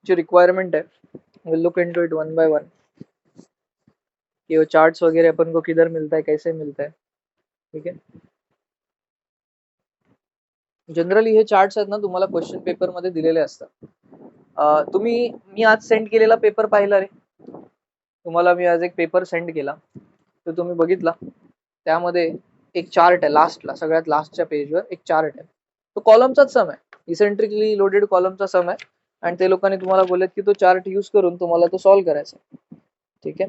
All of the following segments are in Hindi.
जो रिक्वायरमेंट है, will look into it one by one, कि वो चार्ट्स वगैरह अपन को किधर मिलता है, कैसे मिलता है. ठीक आहे. जनरली हे चार्ट्स आहेत ना तुम्हाला क्वेश्चन पेपर मध्ये दिलेले असतात. तुम्ही मी आज सेंड केलेला पेपर पाहिला रे? तुम्हाला मी आज एक पेपर सेंड केला, तो तुम्ही बघितला? त्यामध्ये एक चार्ट आहे, लास्टला सगळ्यात लास्टच्या पेजवर एक चार्ट आहे. तो कॉलमचाच सम आहे, इसेंट्रिकली लोडेड कॉलमचा सम आहे. आणि ते लोकांनी तुम्हाला बोलत की तो चार्ट यूज करून तुम्हाला तो सॉल्व करायचा. ठीक है.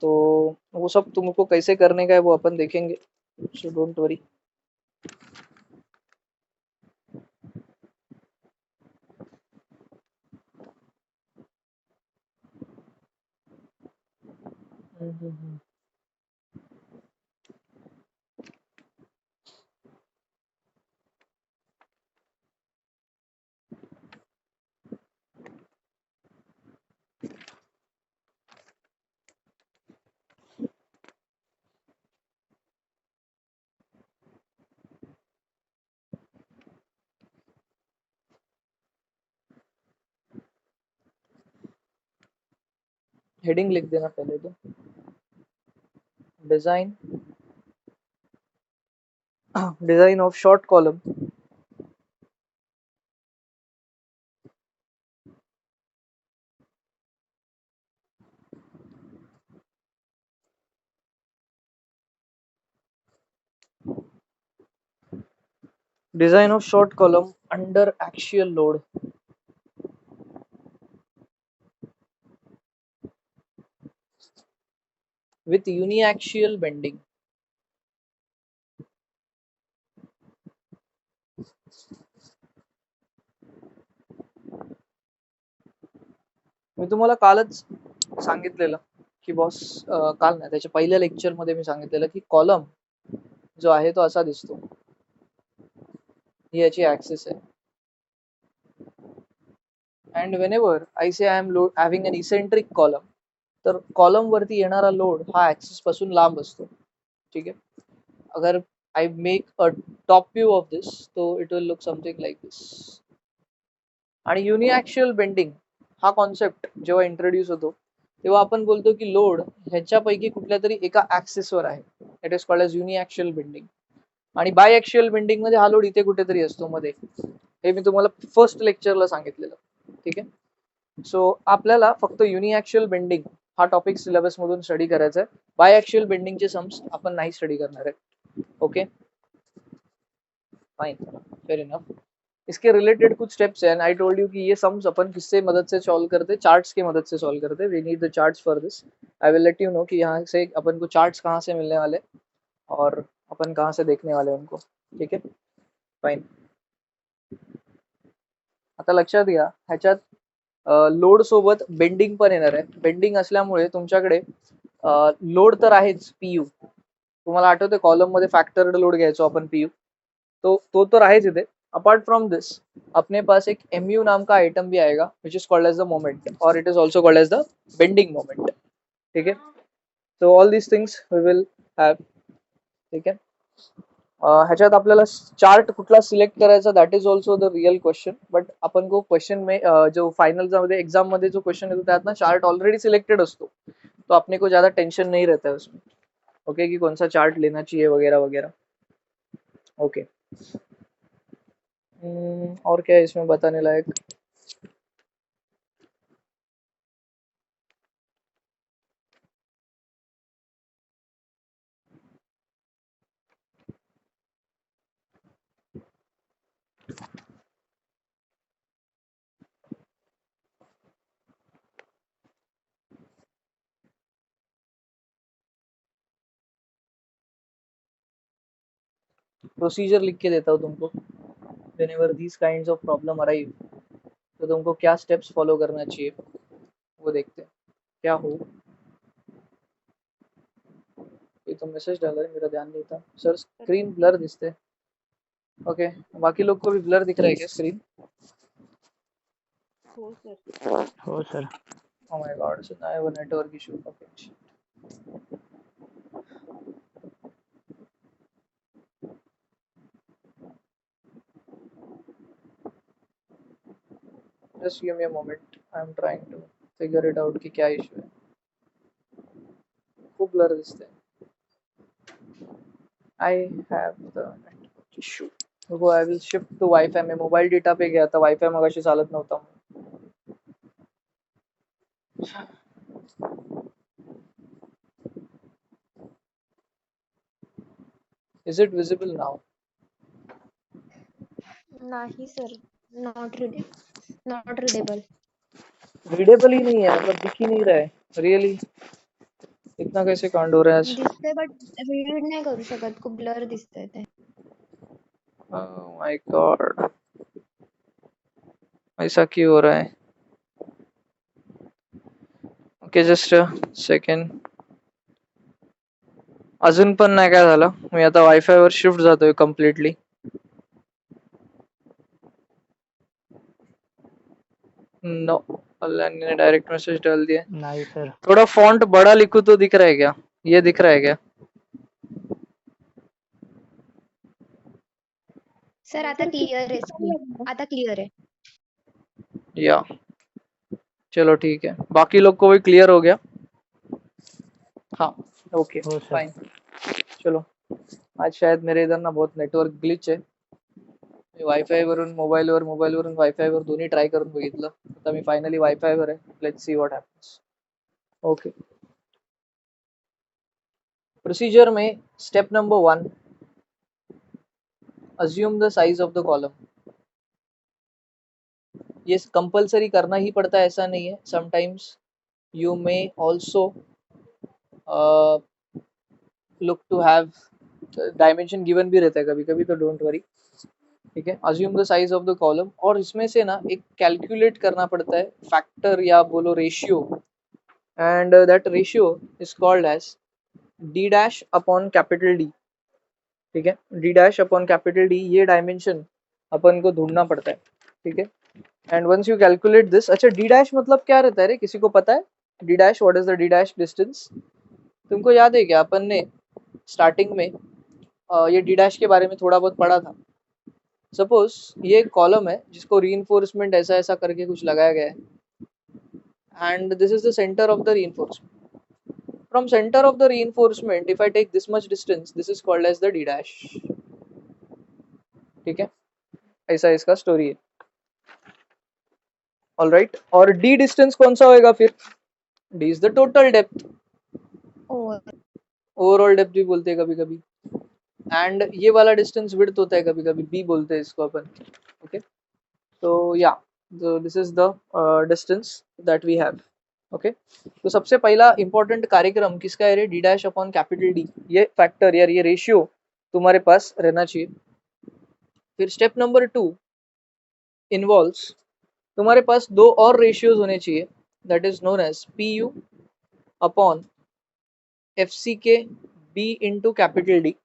तो वो सब तुमको कैसे करने का है वो अपन देखेंगे, सो डोंट वरी. हेडिंग लिख देना पहले तो. Design design of short column. Design of short column under axial load with uniaxial bending. मी तुम्हाला कालच सांगितलेलं की बॉस, काल नाही त्याच्या पहिल्या लेक्चर मध्ये मी सांगितलेलं की कॉलम जो आहे तो असा दिसतो, ही याची ऍक्सिस आहे. And whenever I say I am load having an eccentric column, तर कॉलम वरती येणारा लोड हा ऍक्सिस पासून लांब असतो. ठीक आहे. अगर I make a top view of this, तो it will look something like this. आणि युनिॲक्शियल बेंडिंग हा कॉन्सेप्ट जेव्हा इंट्रोड्यूस होतो तेव्हा आपण बोलतो की लोड ह्याच्यापैकी कुठल्या तरी एका ऍक्सिसवर आहे. It is called as uniaxial bending. आणि बाय ऍक्शियल बेंडिंग मध्ये हा लोड इथे कुठेतरी असतो मध्ये. हे मी तुम्हाला फर्स्ट लेक्चरला सांगितलेलं. ठीक आहे. सो आपल्याला फक्त युनिॲक्शियल बेंडिंग हा टॉपिक सिलेबस मधून स्टडी करायचा आहे. बाय ऍक्शियल बेंडिंगचे सम्स आपण नाही स्टडी करणार आहे. Okay, fine, fair enough. इसके रिलेटेड कुछ स्टेप्स हैं. आई टोल्ड यू कि ये सम्स अपन किससे मदद से सॉल्व करते, चार्ट्स की मदद से सॉल्व करते. We need the charts for this. I will let you know कि यहाँ से अपन को चार्ट्स कहाँ से मिलने वाले और अपन कहाँ से देखने वाले उनको. ठीक है, फाइन. आता लक्षात घ्या, ह्याच्यात लोड सोबत बेंडिंग पण येणार आहे. बेंडिंग असल्यामुळे तुमच्याकडे लोड तर आहेच, पीयू. तुम्हाला आठवते कॉलम मध्ये फॅक्टर्ड लोड घ्यायचो अपन, पीयू. तो तो रहेज इधर. अपार्ट फ्रॉम दिस अपने पास एक mu नाम का आइटम भी आएगा, which is called as the moment, और it is also called as the bending moment. ठीक है. So all these things we will have. ठीक है. ह्याच्यात आपल्याला चार्ट कुठला सिलेक्ट करायचा, that is also the real question. But अपन को क्वेश्चन में जो फाइनल मध्ये एग्जाम मध्ये जो क्वेश्चन येतो त्यात ना चार्ट ऑलरेडी सिलेक्टेड असतो, तो अपने को ज्यादा टेंशन नहीं रहता है उसमें. ओके, कि कौन सा चार्ट लेना चाहिए वगैरह वगैरह. ओके. और क्या है इसमें बताने लायक? प्रोसीजर लिख के देता हूँ तुमको. Whenever these kinds of problem arrive, तो तुमको क्या स्टेप्स फॉलो करना चाहिए वो देखते हैं. क्या हो, ये तो मैसेज डाला है, मेरा ध्यान नहीं था सर. स्क्रीन ब्लर दिसते. ओके, बाकी लोग को भी ब्लर दिख रहा है क्या स्क्रीन? हो सर. हो sir. Oh my god, so I have a network issue. Okay. Just give me a moment, I am trying to figure it out की क्या इशू है. खूप ब्लर दिसतंय. I have the network issue. रुको, I will shift to Wi-Fi. मैं मोबाइल डेटा पे गया था, वाईफाय मगाशी चालत नव्हता. Is it visible now? नाही सर, नॉट रीडेबल. रीडेबल ही नहीं है, मतलब दिख ही नहीं रहा है. रियली इतना कैसे कांड हो रहा है आज? दिसतंय बट रीड नाही करू शकत, खूप ब्लर दिसतंय ते. Oh my God, ऐसा क्यों हो रहा है? Okay, just second. अजून पण नाही काय झालं. मी आता वायफाय वर शिफ्ट जातोय कम्प्लीटली. नो, अल्लाह ने डायरेक्ट मैसेज डाल दिया. नहीं सर. थोड़ा फॉन्ट बड़ा लिखूं तो दिख रहा है क्या? ये दिख रहा है क्या? सर आता क्लिअर आहे स्क्रीन, आता क्लिअर आहे. या चलो ठीक है, बाकी लोग को भी क्लियर हो गया. हाँ ओके हो सर. फाइन. चलो, आज शायद मेरे इधर ना बहुत नेटवर्क ग्लिच आहे. मी वायफाय वरून मोबाईलवर, मोबाईल वरून वायफाय वर दोन्ही ट्राय करून बघितलं. आता मी फायनली वायफाय वर आहे. Let's see what happens. Okay, procedure में step number 1, assume the size of the column. ये कंपलसरी करना ही पड़ता है ऐसा नहीं है. Sometimes you may also look to have dimension given भी रहता है कभी कभी, तो डोंट वरी. ठीक है, assume the size of the column. और इसमें से ना एक कैलकुलेट करना पड़ता है फैक्टर या बोलो ratio, and that ratio is called as D dash upon capital D. ठीक है, D dash upon capital D, ये डायमेंशन अपन को ढूंढना पड़ता है. ठीक है, and once you calculate this. अच्छा, डी डैश मतलब क्या रहता है रे? किसी को पता है D dash? What is the D dash distance? तुमको याद है क्या? अपन ने स्टार्टिंग में ये डी डैश के बारे में थोड़ा बहुत पढ़ा था. सपोज ये एक कॉलम है जिसको रीइंफोर्समेंट ऐसा ऐसा करके कुछ लगाया गया है, and this is the centre of the reinforcement. From centre of the reinforcement if I take this much distance, this is called as the D dash. ठीक है, ऐसा इसका स्टोरी है. ऑलराइट, और डी डिस्टेंस कौन सा होएगा फिर? D is the total depth. Overall depth भी बोलते हैं कभी कभी. एंड ये वाला डिस्टेंस विड्थ होता है कभी कभी, बी बोलते हैं इसको अपन. ओके, तो या this is the distance that we have. Okay, तो सबसे पहला इंपॉर्टेंट कार्यक्रम किसका है? D dash upon capital D. ये फैक्टर यार, ये रेशियो तुम्हारे पास रहना चाहिए. फिर स्टेप नंबर 2 इन्वॉल्व्स, तुम्हारे पास दो और रेशियोज होने चाहिए, that is known as P U upon F C K B into capital D.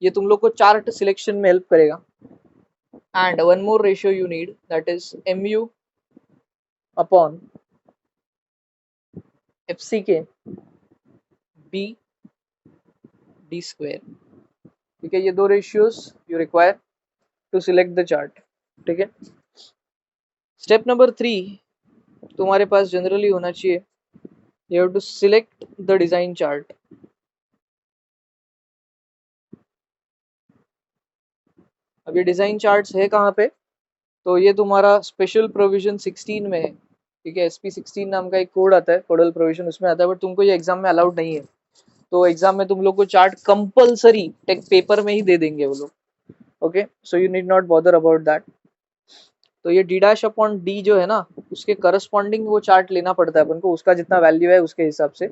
ये तुम लोग को चार्ट सिलेक्शन में हेल्प करेगा. And one more ratio you need, that is M U upon F C K B D square. ठीक है, ये दो ratios you require to select the chart. ठीक है, स्टेप नंबर 3 तुम्हारे पास जनरली होना चाहिए, you have to select the design chart. अब ये डिजाइन चार्ट्स है कहाँ पे? तो ये तुम्हारा स्पेशल प्रोविजन 16 में है. ठीक है, SP 16 नाम का एक कोड आता है, कोडल प्रोविजन, उसमें आता है. बट तुमको ये एग्जाम में अलाउड नहीं है, तो एग्जाम में तुम लोग को चार्ट कंपलसरी टेक पेपर में ही दे देंगे वो लोग. Okay, so you need not bother about that. तो ये डी डैश अपॉन डी जो है ना, उसके करस्पॉन्डिंग वो चार्ट लेना पड़ता है अपन को, उसका जितना वैल्यू है उसके हिसाब से.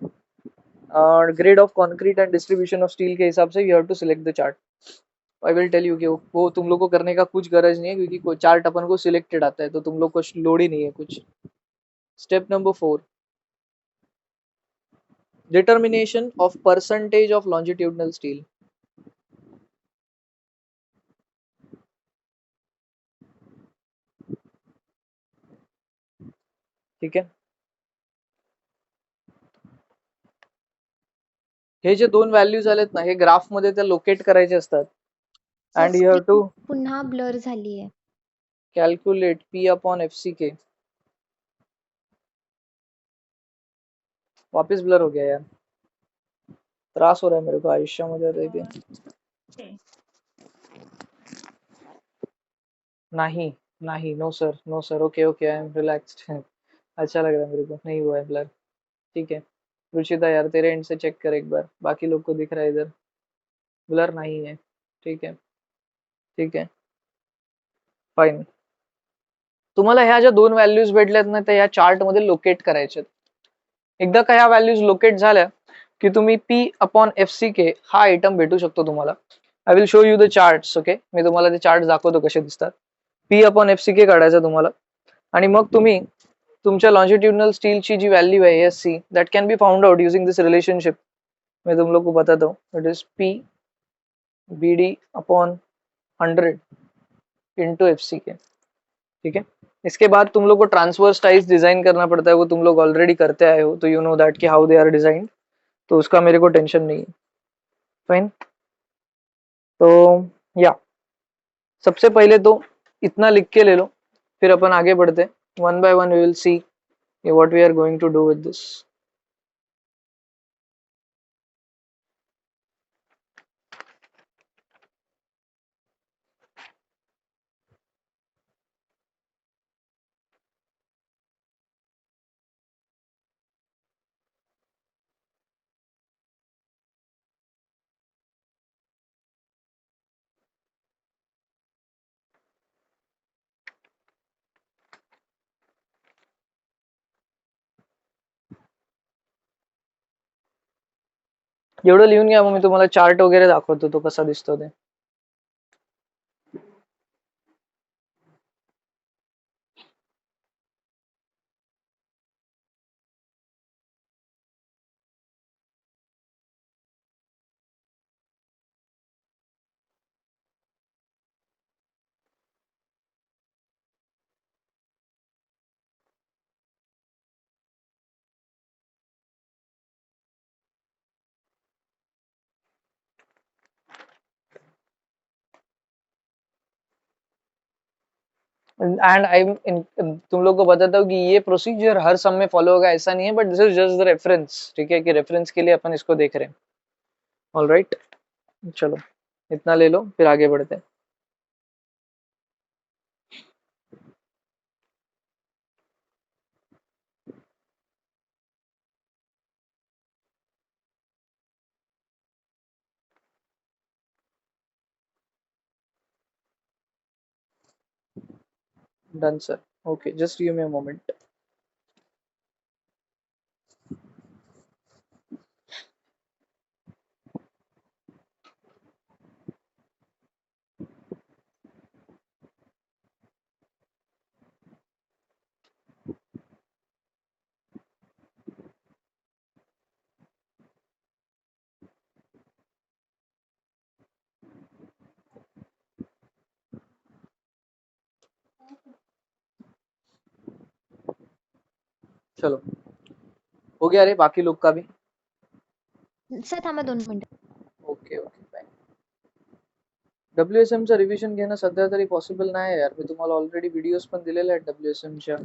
और grade of concrete and distribution of steel के हिसाब से you have to select the chart. I will tell you कि वो तुम लोग को करने का कुछ गरज नहीं है, क्योंकि कोई चार्ट अपन को सिलेक्टेड आता है, तो तुम लोग को लोड ही नहीं है कुछ. Step number 4, determination of percentage of longitudinal steel. ठीक है, हे जे दोन व्हॅल्यूज आलेत ना, हे ग्राफ मध्ये त्या लोकेट करायचे असतात. अँड यू हॅव टू पुन्हा ब्लर झालीये. Calculate P upon F C K, वापस ब्लर हो गया यार, त्रास हो रहा है मेरे को आयुष्यामध्ये आता इथे. नहीं नहीं, no sir no sir, okay okay, I am relaxed. अच्छा लग रहा है मेरे को, नहीं हुआ है ब्लर. ठीक है रुचिता यार, तेरे एंड से चेक कर एक बार, बाकी लोग को दिख रहा है इधर, ब्लर नहीं है. ठीक है ठीक आहे फाईन. तुम्हाला ह्या ज्या दोन व्हॅल्यूज भेटल्यात ना, त्या या चार्ट मध्ये लोकेट करायच्यात. एकदा का ह्या व्हॅल्यूज लोकेट झाल्या की तुम्ही पी अपॉन एफ सी के हा आयटम भेटू शकतो तुम्हाला. I will show you the charts. Okay, मी तुम्हाला ते चार्ट दाखवतो कसे दिसतात. पी अपॉन एफ सी के काढायचं तुम्हाला, आणि मग तुम्ही तुमच्या लॉन्जिट्यूडनल स्टीलची जी व्हॅल्यू आहे S C, that can be found out using this relationship. मैं तुम लोग को बताता हूँ. It is P B D upon 100 into F C K. ठीक है, इसके बाद तुम लोग को ट्रांसवर्स टाइज डिजाइन करना पड़ता है, वो तुम लोग ऑलरेडी करते आए हो, तो यू नो दैट कि हाउ दे आर डिजाइन, तो उसका मेरे को टेंशन नहीं है. फाइन. तो या सबसे पहले तो इतना लिख के ले लो, फिर अपन आगे बढ़ते. One by one we will see what we are going to do with this. एवढं लिहून घ्या, मग मी तुम्हाला चार्ट वगैरे दाखवतो तो कसा दिसतो ते. एंड आई तुम लोग को बताता हूँ कि ये प्रोसीजर हर सम में फॉलो होगा ऐसा नहीं है, but this is just the reference. ठीक है, कि रेफरेंस के लिए अपन इसको देख रहे हैं. ऑल राइट, चलो इतना ले लो, फिर आगे बढ़ते हैं. Done sir. Okay, just give me a moment. चलो हो गया रे बाकी लोग का भी. सर थांबा 2 मिनिटं. Okay okay fine. डब्ल्यूएसएम चं रिव्हिजन घेणं सध्या तरी पॉसिबल नाही आहे यार. मी तुम्हाला ऑलरेडी व्हिडिओज पण दिलेले आहेत डब्ल्यूएसएम च्या,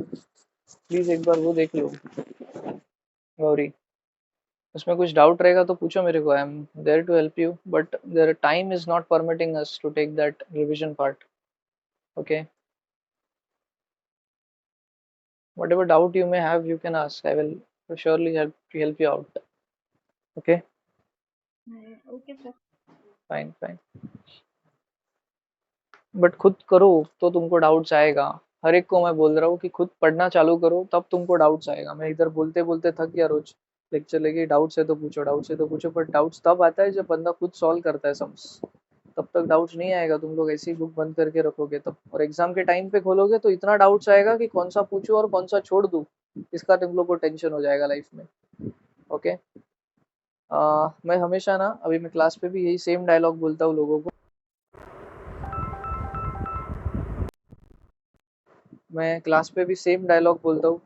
प्लीज एक बार वो देख लो. गौरी, उसमें कुछ डाउट रहेगा तो पूछो मेरे को, I am there to help you, but their time is not permitting us to take that revision part. Okay, whatever doubt you may have you can ask, I will surely help you out. Okay, okay sir. fine fine. But खुद करो तो तुमको डाउट्स आएगा. हर एक को मैं बोल रहा हूँ कि खुद पढ़ना चालू करो, तब तुमको डाउट्स आएगा. मैं इधर बोलते बोलते थक गया रोज लेक्चर लेके, डाउट्स है तो पूछो डाउट्स है तो पूछो, पर डाउट्स तब आता है जब बंदा खुद सॉल्व करता है सम्स. तब तक डाउट्स नहीं आएगा. तुम लोग ऐसी बुक बंद करके रखोगे तब, और एग्जाम के टाइम पे खोलोगे तो इतना डाउट्स आएगा कि कौन सा पूछूं और कौन सा छोड़ दूं, इसका तुम लोग को टेंशन हो जाएगा लाइफ में. ओके. मैं हमेशा ना, अभी मैं क्लास पे भी यही सेम डायलॉग बोलता हूँ लोगों को. मैं क्लास पे भी सेम डायलॉग बोलता हूँ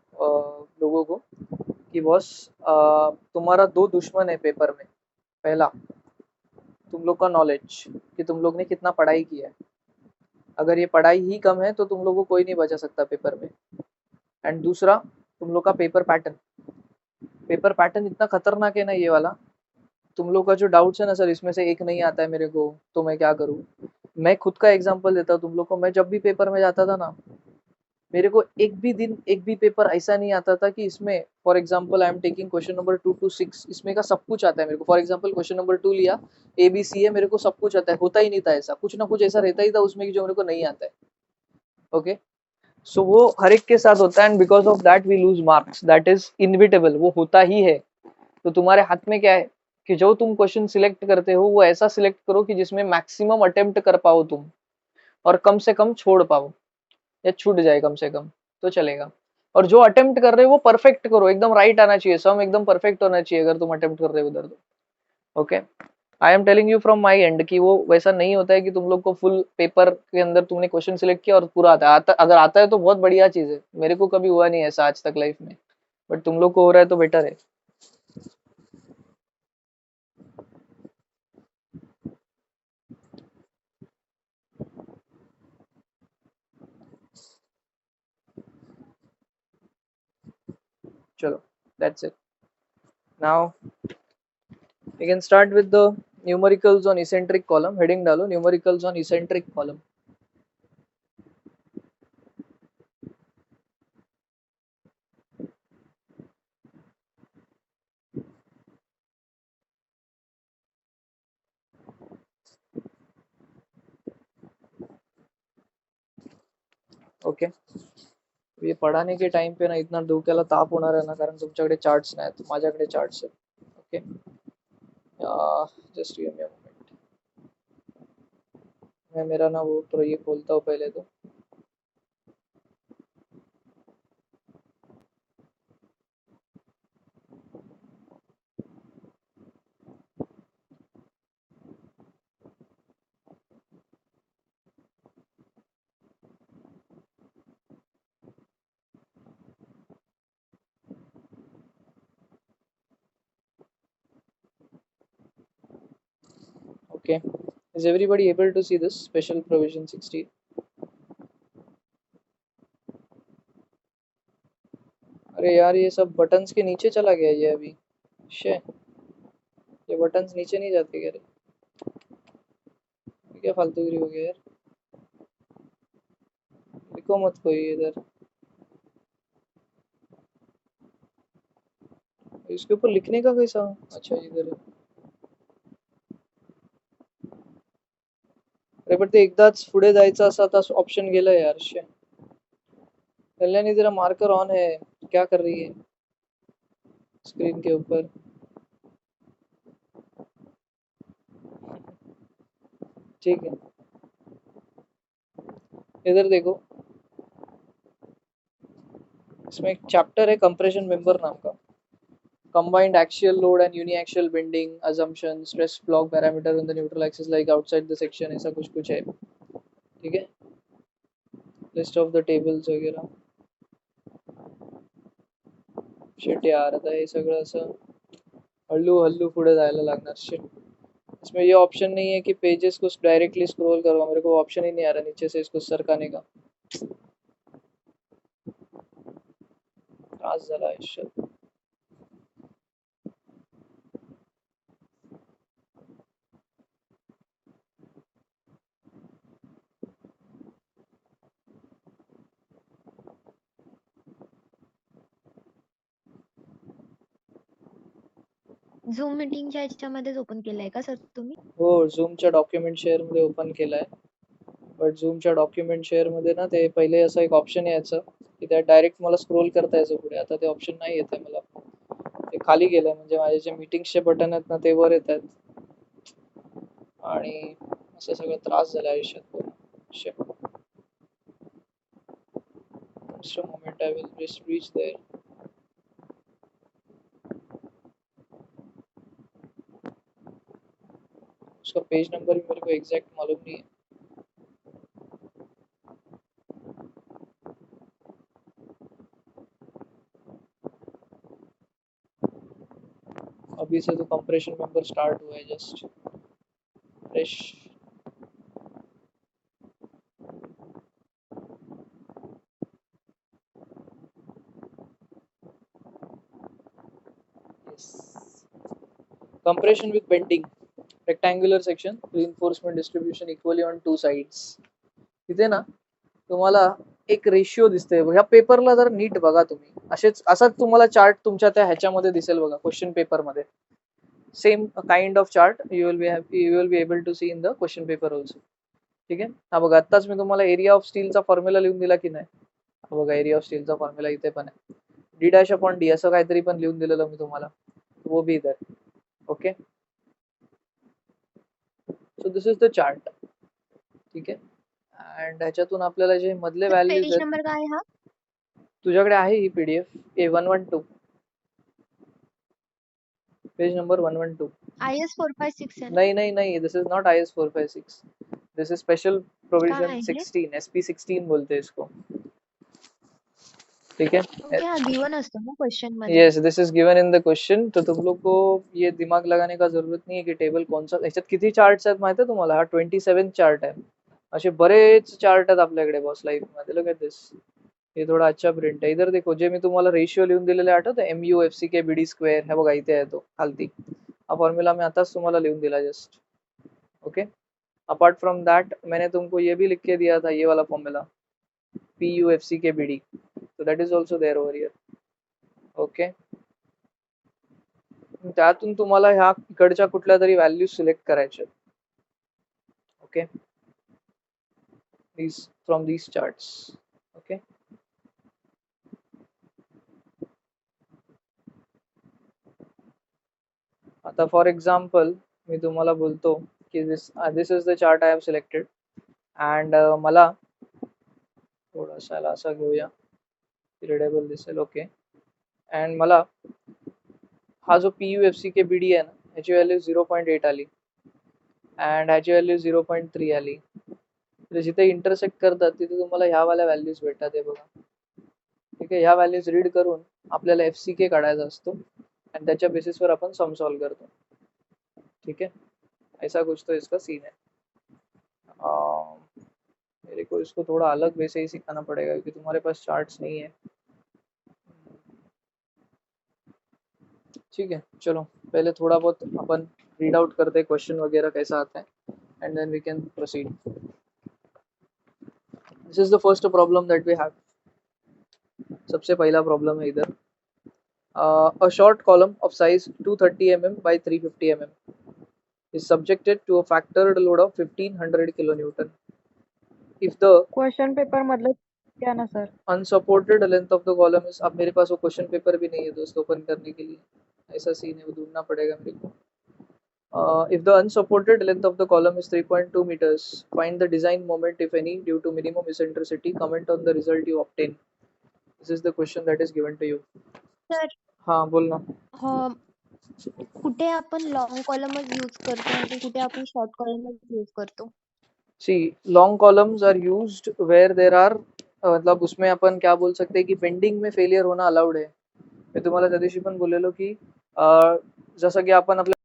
लोगों को कि बॉस, तुम्हारा दो दुश्मन है पेपर में. पहला, तुम लोग का नॉलेज, कि तुम लोग ने कितना पढ़ाई किया है. अगर ये पढ़ाई ही कम है तो तुम लोग को कोई नहीं बचा सकता पेपर में। एंड दूसरा, तुम लोग का पेपर पैटर्न इतना खतरनाक है ना ये वाला। तुम लोग का जो डाउट्स है ना सर, इसमें से एक नहीं आता है मेरे को, तो मैं क्या करूँ। मैं खुद का एग्जांपल देता हूँ तुम लोग को। मैं जब भी पेपर में जाता था ना, मेरे को एक भी दिन एक भी पेपर ऐसा नहीं आता था कि इसमें for example I am taking question number 2 to 6, इसमें का सब कुछ आता है मेरे को। फॉर एग्जांपल क्वेश्चन नंबर 2 लिया, ABC है, मेरे को सब कुछ आता है। होता ही नहीं था ऐसा, कुछ ना कुछ ऐसा रहता ही था उसमें कि जो मेरे को नहीं आता है। ओके, सो वो हर एक के साथ होता है, and because of that we lose marks, that is inevitable, वो होता ही है। तो तुम्हारे हाथ में क्या है कि जो तुम क्वेश्चन सिलेक्ट करते हो वो ऐसा सिलेक्ट करो कि जिसमें मैक्सिमम अटेम्प्ट कर पाओ तुम, और कम से कम छोड़ पाओ, या छूट जाए कम से कम, तो चलेगा। और जो अटेम्प्ट कर रहे हो वो परफेक्ट करो, एकदम राइट आना चाहिए, सम एकदम परफेक्ट होना चाहिए अगर तुम अटेम्प्ट कर रहे हो उधर तो। Okay, I am telling you from my and कि वो वैसा नहीं होता है कि तुम लोग को फुल पेपर के अंदर तुमने क्वेश्चन सिलेक्ट किया और पूरा आता है। अगर आता है तो बहुत बढ़िया चीज है, मेरे को कभी हुआ नहीं ऐसा आज तक लाइफ में, बट तुम लोग को हो रहा है तो बेटर है। चलो, that's it. Now we can start with the numericals on eccentric column. Heading डालो, numericals on eccentric column. Okay, ये पढ़ाने के टाइम पे ना इतना डोक्याला ताप होणार आहे ना, कारण तुमच्याकडे चार्ट्स नाहीत, माझ्याकडे चार्ट्स आहेत। Okay, just give me a moment. मैं मेरा ना वो तो ये खोलता हूँ पहले तो। Okay, is everybody able to see this special provision 16? अरे यार, ये सब बटन्स के नीचे चला गया ये अभी। शे, ये बटन्स नीचे नहीं जाते क्या रे? ये क्या फालतूगिरी हो गया यार। लिखो मत कोई इधर, इसके ऊपर लिखने का कैसा? अच्छा इधर है। अरे पण ते एकदाच पुढे जायचं असा आता ऑप्शन गेला यार। शे, कल्याणी तेरा मार्कर ऑन है, क्या कर रही है स्क्रीन के ऊपर? ठीक है, इधर देखो, इसमें एक चैप्टर है कंप्रेशन मेंबर नाम का। combined axial load and uniaxial bending assumption, stress block parameter on the neutral axis like outside the section, ऐसा कुछ कुछ है। ठीक है, लिस्ट ऑफ द टेबल्स वगैरह। शिट यार, आता हे सगळं असं हल्लू हल्लू पुढे जायला लागणार। शिट, इसमें ये ऑप्शन नहीं है कि पेजेस को डायरेक्टली स्क्रॉल करो, मेरे को ऑप्शन ही नहीं आ रहा नीचे से इसको सरकाने का। त्रास झाला आयुष्यात। झूम मीटिंगच्या ह्याच्यामध्येच ओपन केलंय का सर तुम्ही? हो, झूमच्या डॉक्युमेंट शेअर मध्ये ओपन केलाय, बट झूमच्या डॉक्युमेंट शेअर मध्ये ना ते पहिले असं एक ऑप्शन यायचं की त्या डायरेक्ट मला स्क्रोल करता यायचं पुढे, आता ते ऑप्शन नाही येत आहे मला। ते खाली गेलंय, म्हणजे माझे जे मीटिंग्सचे बटन आहेत ना ते वर येत आहेत, आणि असं सगळं त्रास झाला आयुष्यात पूर्ण। Shit. Just a moment, I will just reach there. उसका पेज नंबर भी मेरे को एग्जैक्ट मालूम नहीं है। अभी से तो कंप्रेशन मेंबर स्टार्ट हुआ है just fresh. Compression with bending, rectangular section, reinforcement distribution equally on two sides. तिथे ना तुम्हाला एक रेशिओ दिसते, ह्या पेपरला जर नीट बघा तुम्ही, असाच तुम्हाला चार्ट तुमच्या त्या ह्याच्यामध्ये दिसेल बघा, क्वेश्चन पेपर मध्ये. Same kind of chart you will be able to see in the question paper also. ठीक आहे. हा बघा, आत्ताच मी तुम्हाला एरिया ऑफ स्टीलचा फॉर्म्युला लिहून दिला की नाही. हा बघा, एरिया ऑफ स्टीलचा फॉर्म्युला इथे पण आहे, डी डॅश अपॉन डी असं काहीतरी पण लिहून दिलेलं मी तुम्हाला, वो भी इधर. Okay, so this is the chart. ठीक आहे. अँड ह्याच्यातून आपल्याला जे मधले व्हॅल्यूज पेज आहेत, नंबर काय आहे हा? तुझ्याकडे आहे ही PDF A112, page number 112. IS 456 आहे ना? नहीं नहीं नहीं, this is not IS 456, this is special provision काय आहे? 16, SP 16 बोलते हैं इसको. ठीक है. ओके, हा गिवन असतो ना क्वेश्चन मध्ये. Yes, this is given in the question. तो तुम लोग को ये दिमाग लगाने का जरूरत नहीं है की टेबल कोणचा, ह्याच्यात किती चार्ट्स आहेत माहिती आहे तुम्हाला? हा 27 चार्ट आहे. असे बरेच चार्ट आहेत आपल्याकडे बॉस लाईफ मध्ये. लुक एट दिस, हे थोडा अच्छा प्रिंट आहे. इधर देखो, जे मी तुम्हाला रेशिओ लिहून दिलेले आठवतं, MU/FCK BD स्क्वेअर, हे बघा इथे आहे तो खालती. हा फॉर्म्युला मैं आताच तुम्हाला लिहून दिला just. Okay. Apart from that मैंने तुमको ये भी लिख के दिया था, ये वाला formula PU/FCK BD, so that is also there over here. Okay. त्यातून तुम्हाला ह्या इकडच्या कुठल्या तरी व्हॅल्यू सिलेक्ट करायच्या. Okay, these from these charts. Okay. आता फॉर एक्झाम्पल मी तुम्हाला बोलतो की this is the chart I have selected, and मला थोडासा असा घेऊया, रीडेबल दिसेल. ओके. अँड मला हा जो PU/FCK BD आहे ना, ह्याची व्हॅल्यू 0.8 आली, अँड ह्याची व्हॅल्यू 0.3 आली. तर जिथे इंटरसेक्ट करतात तिथे तुम्हाला ह्या वाल्या व्हॅल्यूज भेटतात, हे बघा. ठीक आहे. ह्या व्हॅल्यूज रीड करून आपल्याला FCK काढायचा असतो, आणि त्याच्या बेसिसवर आपण सम सॉल्व करतो. ठीक है, ऐसा कुछ तो इसका सीन है. मेरे को इसको थोड़ा अलग वे से ही सिखाना पड़ेगा क्योंकि तुम्हारे पास चार्ट्स नहीं है. ठीक है, चलो पहले थोड़ा बहुत अपन रीड आउट करते हैं क्वेश्चन वगैरह कैसा आता है, and then we can proceed. This is the first problem that we have. सबसे पहला प्रॉब्लम है इधर. A short column of size 230 mm by 350 mm is subjected to a factored load of 1500 kilonewton. If the question paper मतलब क्या ना sir? unsupported length of the column is, अब मेरे पास वो क्वेश्चन पेपर भी नहीं है दोस्तों ओपन करने के लिए, ऐसा सीन है, वो ढूंढना पड़ेगा मेरे को. If the unsupported length of the column is 3.2 meters, find the design moment if any due to minimum eccentricity. Comment on the result you obtain. This is the question that is given to you. Sir, हाँ बोल ना. कुठे आपण लॉंग कॉलमच यूज करतो आणि कुठे आपण शॉर्ट कॉलमच यूज करतो? See, long columns are used where there are मतलब उसमें अपन क्या बोल सकते हैं कि बेंडिंग में फेलियर होना अलाउड है. मी तुम्हाला त्या दिवशी पण बोललेलो की जसं की आपण आपल्या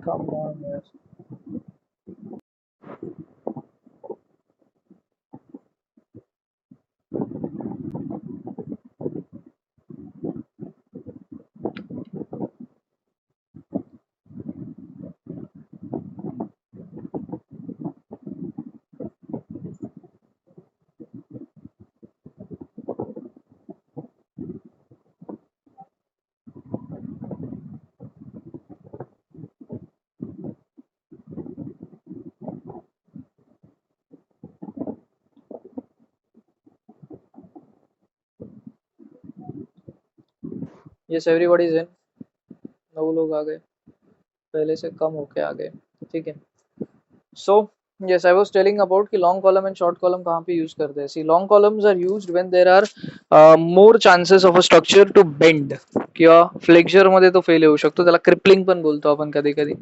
Come on, यार. Yes, everybody is in. 9 लोग आ गए, पहले से कम होके आ गए. ठीक है. सो yes, I was telling about कि long column and short column कहाँ पे use करते हैं. See, long columns are used when there are more chances of a structure to bend किंवा flexure मध्ये तो fail होऊ शकतो, त्याला crippling पण बोलतो आपण कधी कधी.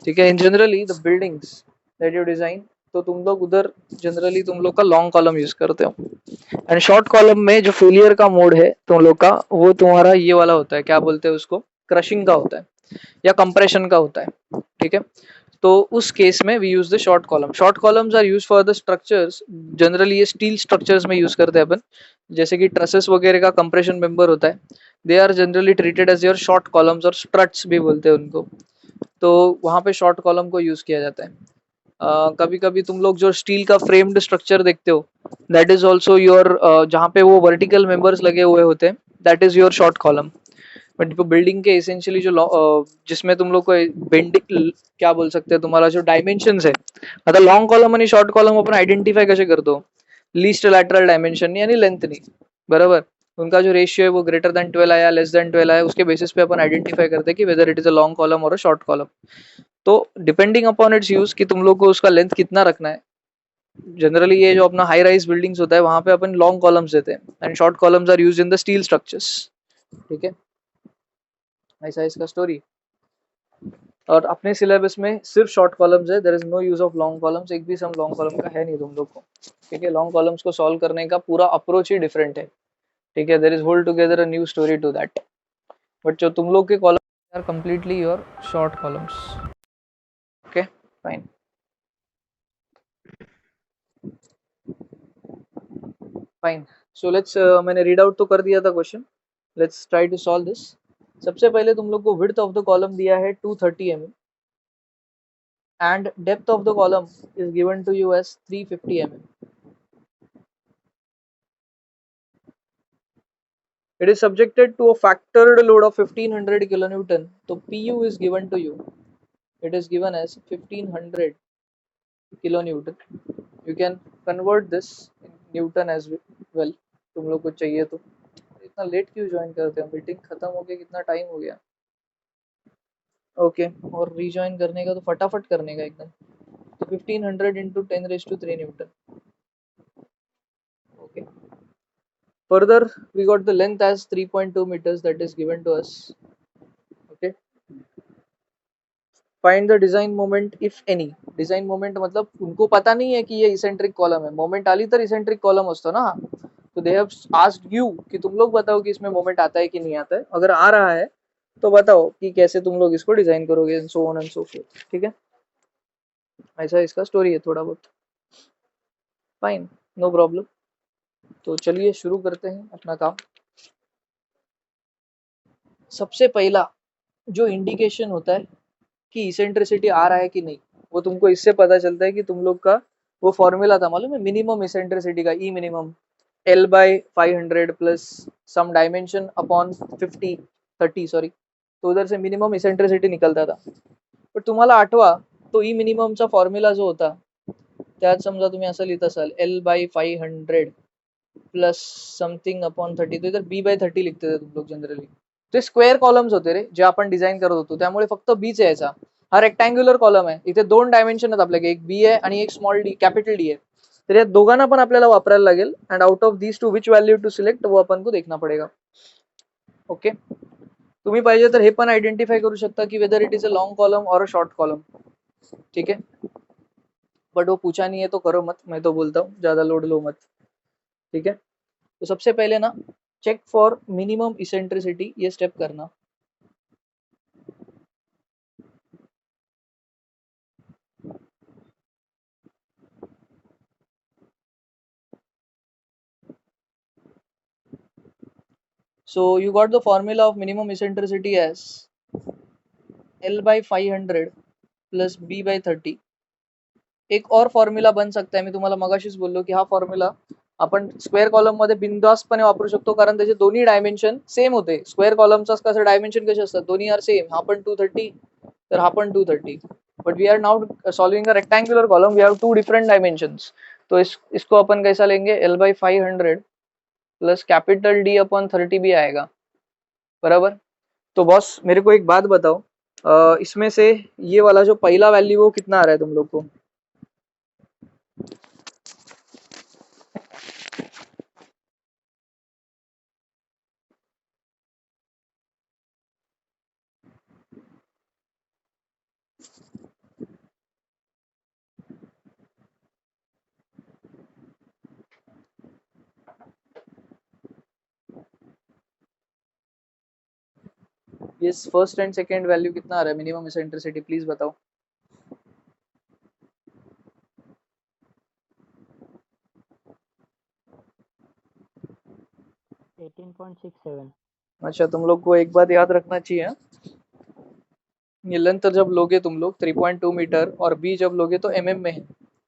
ठीक आहे. In generally the buildings that you design, तो तुम लोग उधर जनरली तुम लोग का लॉन्ग कॉलम यूज करते हो। एंड शॉर्ट कॉलम में जो फेलियर का मोड है तुम लोग का, वो तुम्हारा ये वाला होता है, क्या बोलते हैं उसको, क्रशिंग का होता है या कंप्रेशन का होता है। ठीक है, तो उस केस में we use the short column. Short columns are use for the structures, generally ये स्टील स्ट्रक्चर्स में यूज करते हैं अपन, जैसे कि ट्रसेस वगैरह का कंप्रेशन मेंबर होता है, they are generally treated as your short columns, और स्ट्रट्स भी बोलते हैं उनको। तो वहाँ पे शॉर्ट कॉलम को यूज किया जाता है। कभी कभी तुम लोग जो स्टील का फ्रेम्ड स्ट्रक्चर देखते हो, दैट इज ऑल्सो योर, जहाँ पे वो वर्टिकल मेंबर्स लगे हुए होते हैं, that is your short column. But building के एसेंशियली जो जिसमें तुम लोग को बेंडिंग क्या बोल सकते हैं, तुम्हारा जो डायमेंशंस है, आता लॉन्ग कॉलम आणि शॉर्ट कॉलम आपण आयडेंटिफाय कसे करतो, लीस्ट लॅटरल डायमेंशन यानी लेंथनी, बरोबर, उनका जो रेशियो है वो ग्रेटर देन 12 आया, लेस देन 12 आया, उसके बेसिस पे अपन आइडेंटिफाई करते हैं कि whether it is a long column और अ शॉर्ट कॉलम। तो डिपेंडिंग अपॉन इट्स यूज कि तुम लोग को उसका लेंथ कितना रखना है। जनरली ये जो अपना हाई राइज बिल्डिंग्स होता है वहां पे अपन लॉन्ग कॉलम्स देते हैं, and short columns are used in the steel structures. ठीक है, ऐसा इसका स्टोरी। और अपने सिलेबस में सिर्फ शॉर्ट कॉलम्स है, there is no use of long columns, एक भी सम लॉन्ग कॉलम का है नहीं तुम लोग को। ठीक है, लॉन्ग कॉलम्स को सॉल्व करने का पूरा अप्रोच ही डिफरेंट है। ठीक है, there is whole together a new story to that. But जो तुम लोग के column are completely your short columns. Okay fine, fine. So let's, मैंने रीड आउट तो कर दिया था question, let's try to solve this. सबसे पहले तुम लोग को विड्थ ऑफ द कॉलम दिया है 230 mm and depth of the column is given to you as 350 mm. It is subjected to a factored load of 1500 kilonewton. So PU is given to you. It is given as 1500 kilonewton. You can convert this in Newton as well. तुम लोग को चाहिए तो। इतना लेट क्यों ज्वाइन करते हो, मीटिंग खत्म हो गया, कितना टाइम हो गया। ओके, और रीजॉइन करने का तो फटाफट करने का एकदम। तो 1500 into 10⁻³ Newton. Okay, further we got the length as 3.2 meters that is given to us. Okay, find the design moment if any. Design moment मतलब उनको पता नहीं है कि ये इसेंट्रिक कॉलम है, मोमेंट आली तर इसेंट्रिक कॉलम असतो ना। तो दे हैव आस्क्ड यू कि तुम लोग बताओ कि इसमें मोमेंट आता है कि नहीं आता है, अगर आ रहा है तो बताओ कि कैसे तुम लोग इसको डिजाइन करोगे, and so on and so forth. ठीक है, ऐसा इसका स्टोरी है थोड़ा बहुत। Fine, no problem. तो चलिए शुरू करते हैं अपना काम। सबसे पहला जो इंडिकेशन होता है कि इसेंट्रिसिटी आ रहा है कि नहीं, वो तुमको इससे पता चलता है कि तुम लोग का वो फॉर्मूला था मालूम है, मिनिमम इसेंट्रिसिटी का, ई मिनिमम L/500 प्लस सम डायमेंशन अपॉन 30 सॉरी, तो उधर से मिनिमम इसेंट्रिसिटी निकलता था। पण तुम्हाला आठवा तो ई मिनिममचा फॉर्म्युला जो होता त्यात समजा तुम्ही असं लिहित असाल L/500 प्लस समथिंग अपॉन 30, तो इधर B/30 लिखते थे तुम लोग जनरली। ते स्क्वेअर कॉलम्स होते रे जे आपण डिझाईन करत होतो, त्यामुळे फक्त बीच यायचा। हा रेक्टँग्युलर कॉलम आहे, इथे दोन डायमेन्शन आहेत आपल्याकडे, एक बी आहे आणि एक स्मॉल डी कॅपिटल डी आहे। तर या दोघांना पण आपल्याला वापरायला लागेल, and out of these two which value to select वो अपन को देखना पड़ेगा। ओके, तुम्ही पाहिजे तर हे पण आयडेंटिफाई करू शकता कि whether it is a long column और अ शॉर्ट कॉलम। ठीक है, बट वो पूछा नहीं है तो करो मत, मैं तो बोलता हूँ ज्यादा लोड लो मत। ठीक है, तो सबसे पहले ना चेक फॉर मिनिमम इसेंट्रिसिटी, ये स्टेप करना। So you got the formula of minimum eccentricity as L/500 plus B/30। एक और फॉर्म्युला बन सकता है, मी तुम्हाला मगाशीच बोललो की हा फॉर्म्युला आपण स्क्वेअर कॉलम मध्ये बिनधास्तपणे वापरू शकतो, कारण त्याचे दोन्ही डायमेन्शन सेम होते। स्क्वेअर कॉलमचा कसं डायमेन्शन कसे असतात, दोन्ही आर सेम, हा पण 230 तर हा पण 230। But we are now solving a rectangular column, we have two different dimensions. तो इसको अपन कैसा लेंगे, L/500 plus capital D upon 30 भी आएगा, बराबर। तो बॉस मेरे को एक बात बताओ, इसमें से ये वाला जो पहला वैल्यू वो कितना आ रहा है तुम लोग को। ये फर्स्ट एंड सेकेंड वैल्यू कितना आ रहा है मिनिमम इसेंट्रिसिटी, प्लीज बताओ। अच्छा, तुम लोग को एक बात याद रखना चाहिए, ये लेंथ जब लोगे तुम लोग 3.2 मीटर और बी जब लोगे तो एमएम में है,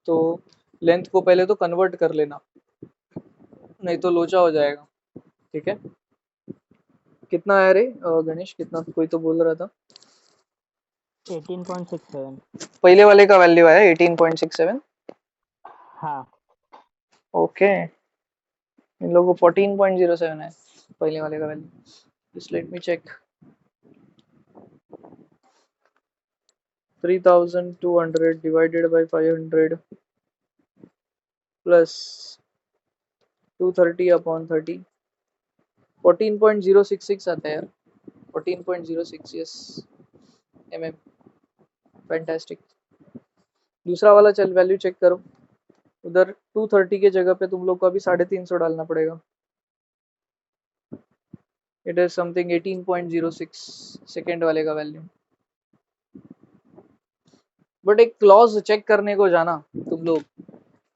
तो लेंथ को पहले तो कन्वर्ट कर लेना, नहीं तो लोचा हो जाएगा। ठीक है, कितना आया रे गणेश, कितना कोई तो बोल रहा था? 18.67। पहले वाले का वैल्यू आया 18.67। हाँ ओके, इन लोगों को 14.07 है पहले वाले का value. Just let me check. 3200 divided by 500 plus 230 upon 30, 14.066 आता है यार, 14.06 यस mm। फैंटास्टिक। दूसरा वाला चल वैल्यू चेक करो, उधर 230 के जगह पे तुम लोग को अभी 350 डालना पड़ेगा। इट इज समथिंग 18.06 सेकेंड वाले का वैल्यू। बट एक क्लॉज चेक करने को जाना तुम लोग,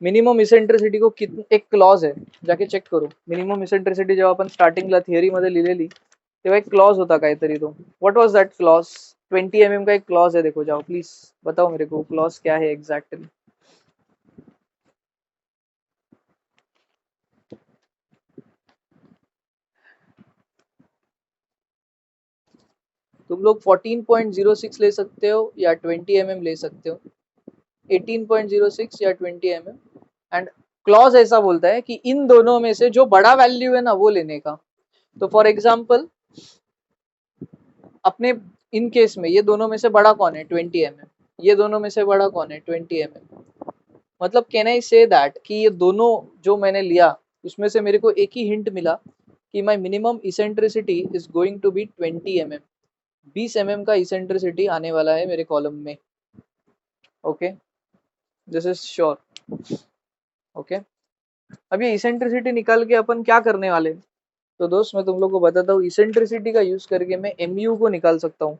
मिनिमम इसेंट्रिसिटी को कितने, एक क्लॉज है जाके चेक करो। मिनिमम इसेंट्रिसिटी जेव्हा आपण स्टार्टिंगला थिअरी मध्ये लिहिलेली तेव्हा एक क्लॉज होता काहीतरी, तो what was that clause? 20 mm का एक क्लॉज है, देखो जाओ प्लीज बताओ मेरे को क्लॉज क्या है एग्जैक्टली। तुम लोग 14.06 ले सकते हो या 20 mm ले सकते हो, 18.06 या 20 mm। एंड क्लॉज ऐसा बोलता है कि इन दोनों में से जो बड़ा वैल्यू है ना वो लेने का। तो फॉर एग्जाम्पल अपने इन केस में ये दोनों में से बड़ा कौन है? 20 mm। ये दोनों में से बड़ा कौन है? 20 mm। मतलब कैन आई से दैट कि ये दोनों जो मैंने लिया उसमें से मेरे को एक ही हिंट मिला कि my minimum eccentricity is going to be 20 mm। 20 mm का इसेंट्रिसिटी आने वाला है मेरे कॉलम में। Okay, this is sure. Okay, अब ये इसेंट्रिसिटी निकाल के अपन क्या करने वाले? तो दोस्त मैं तुम लोग को बताता हूँ, इसेंट्रिसिटी का यूज करके मैं mu को निकाल सकता हूँ।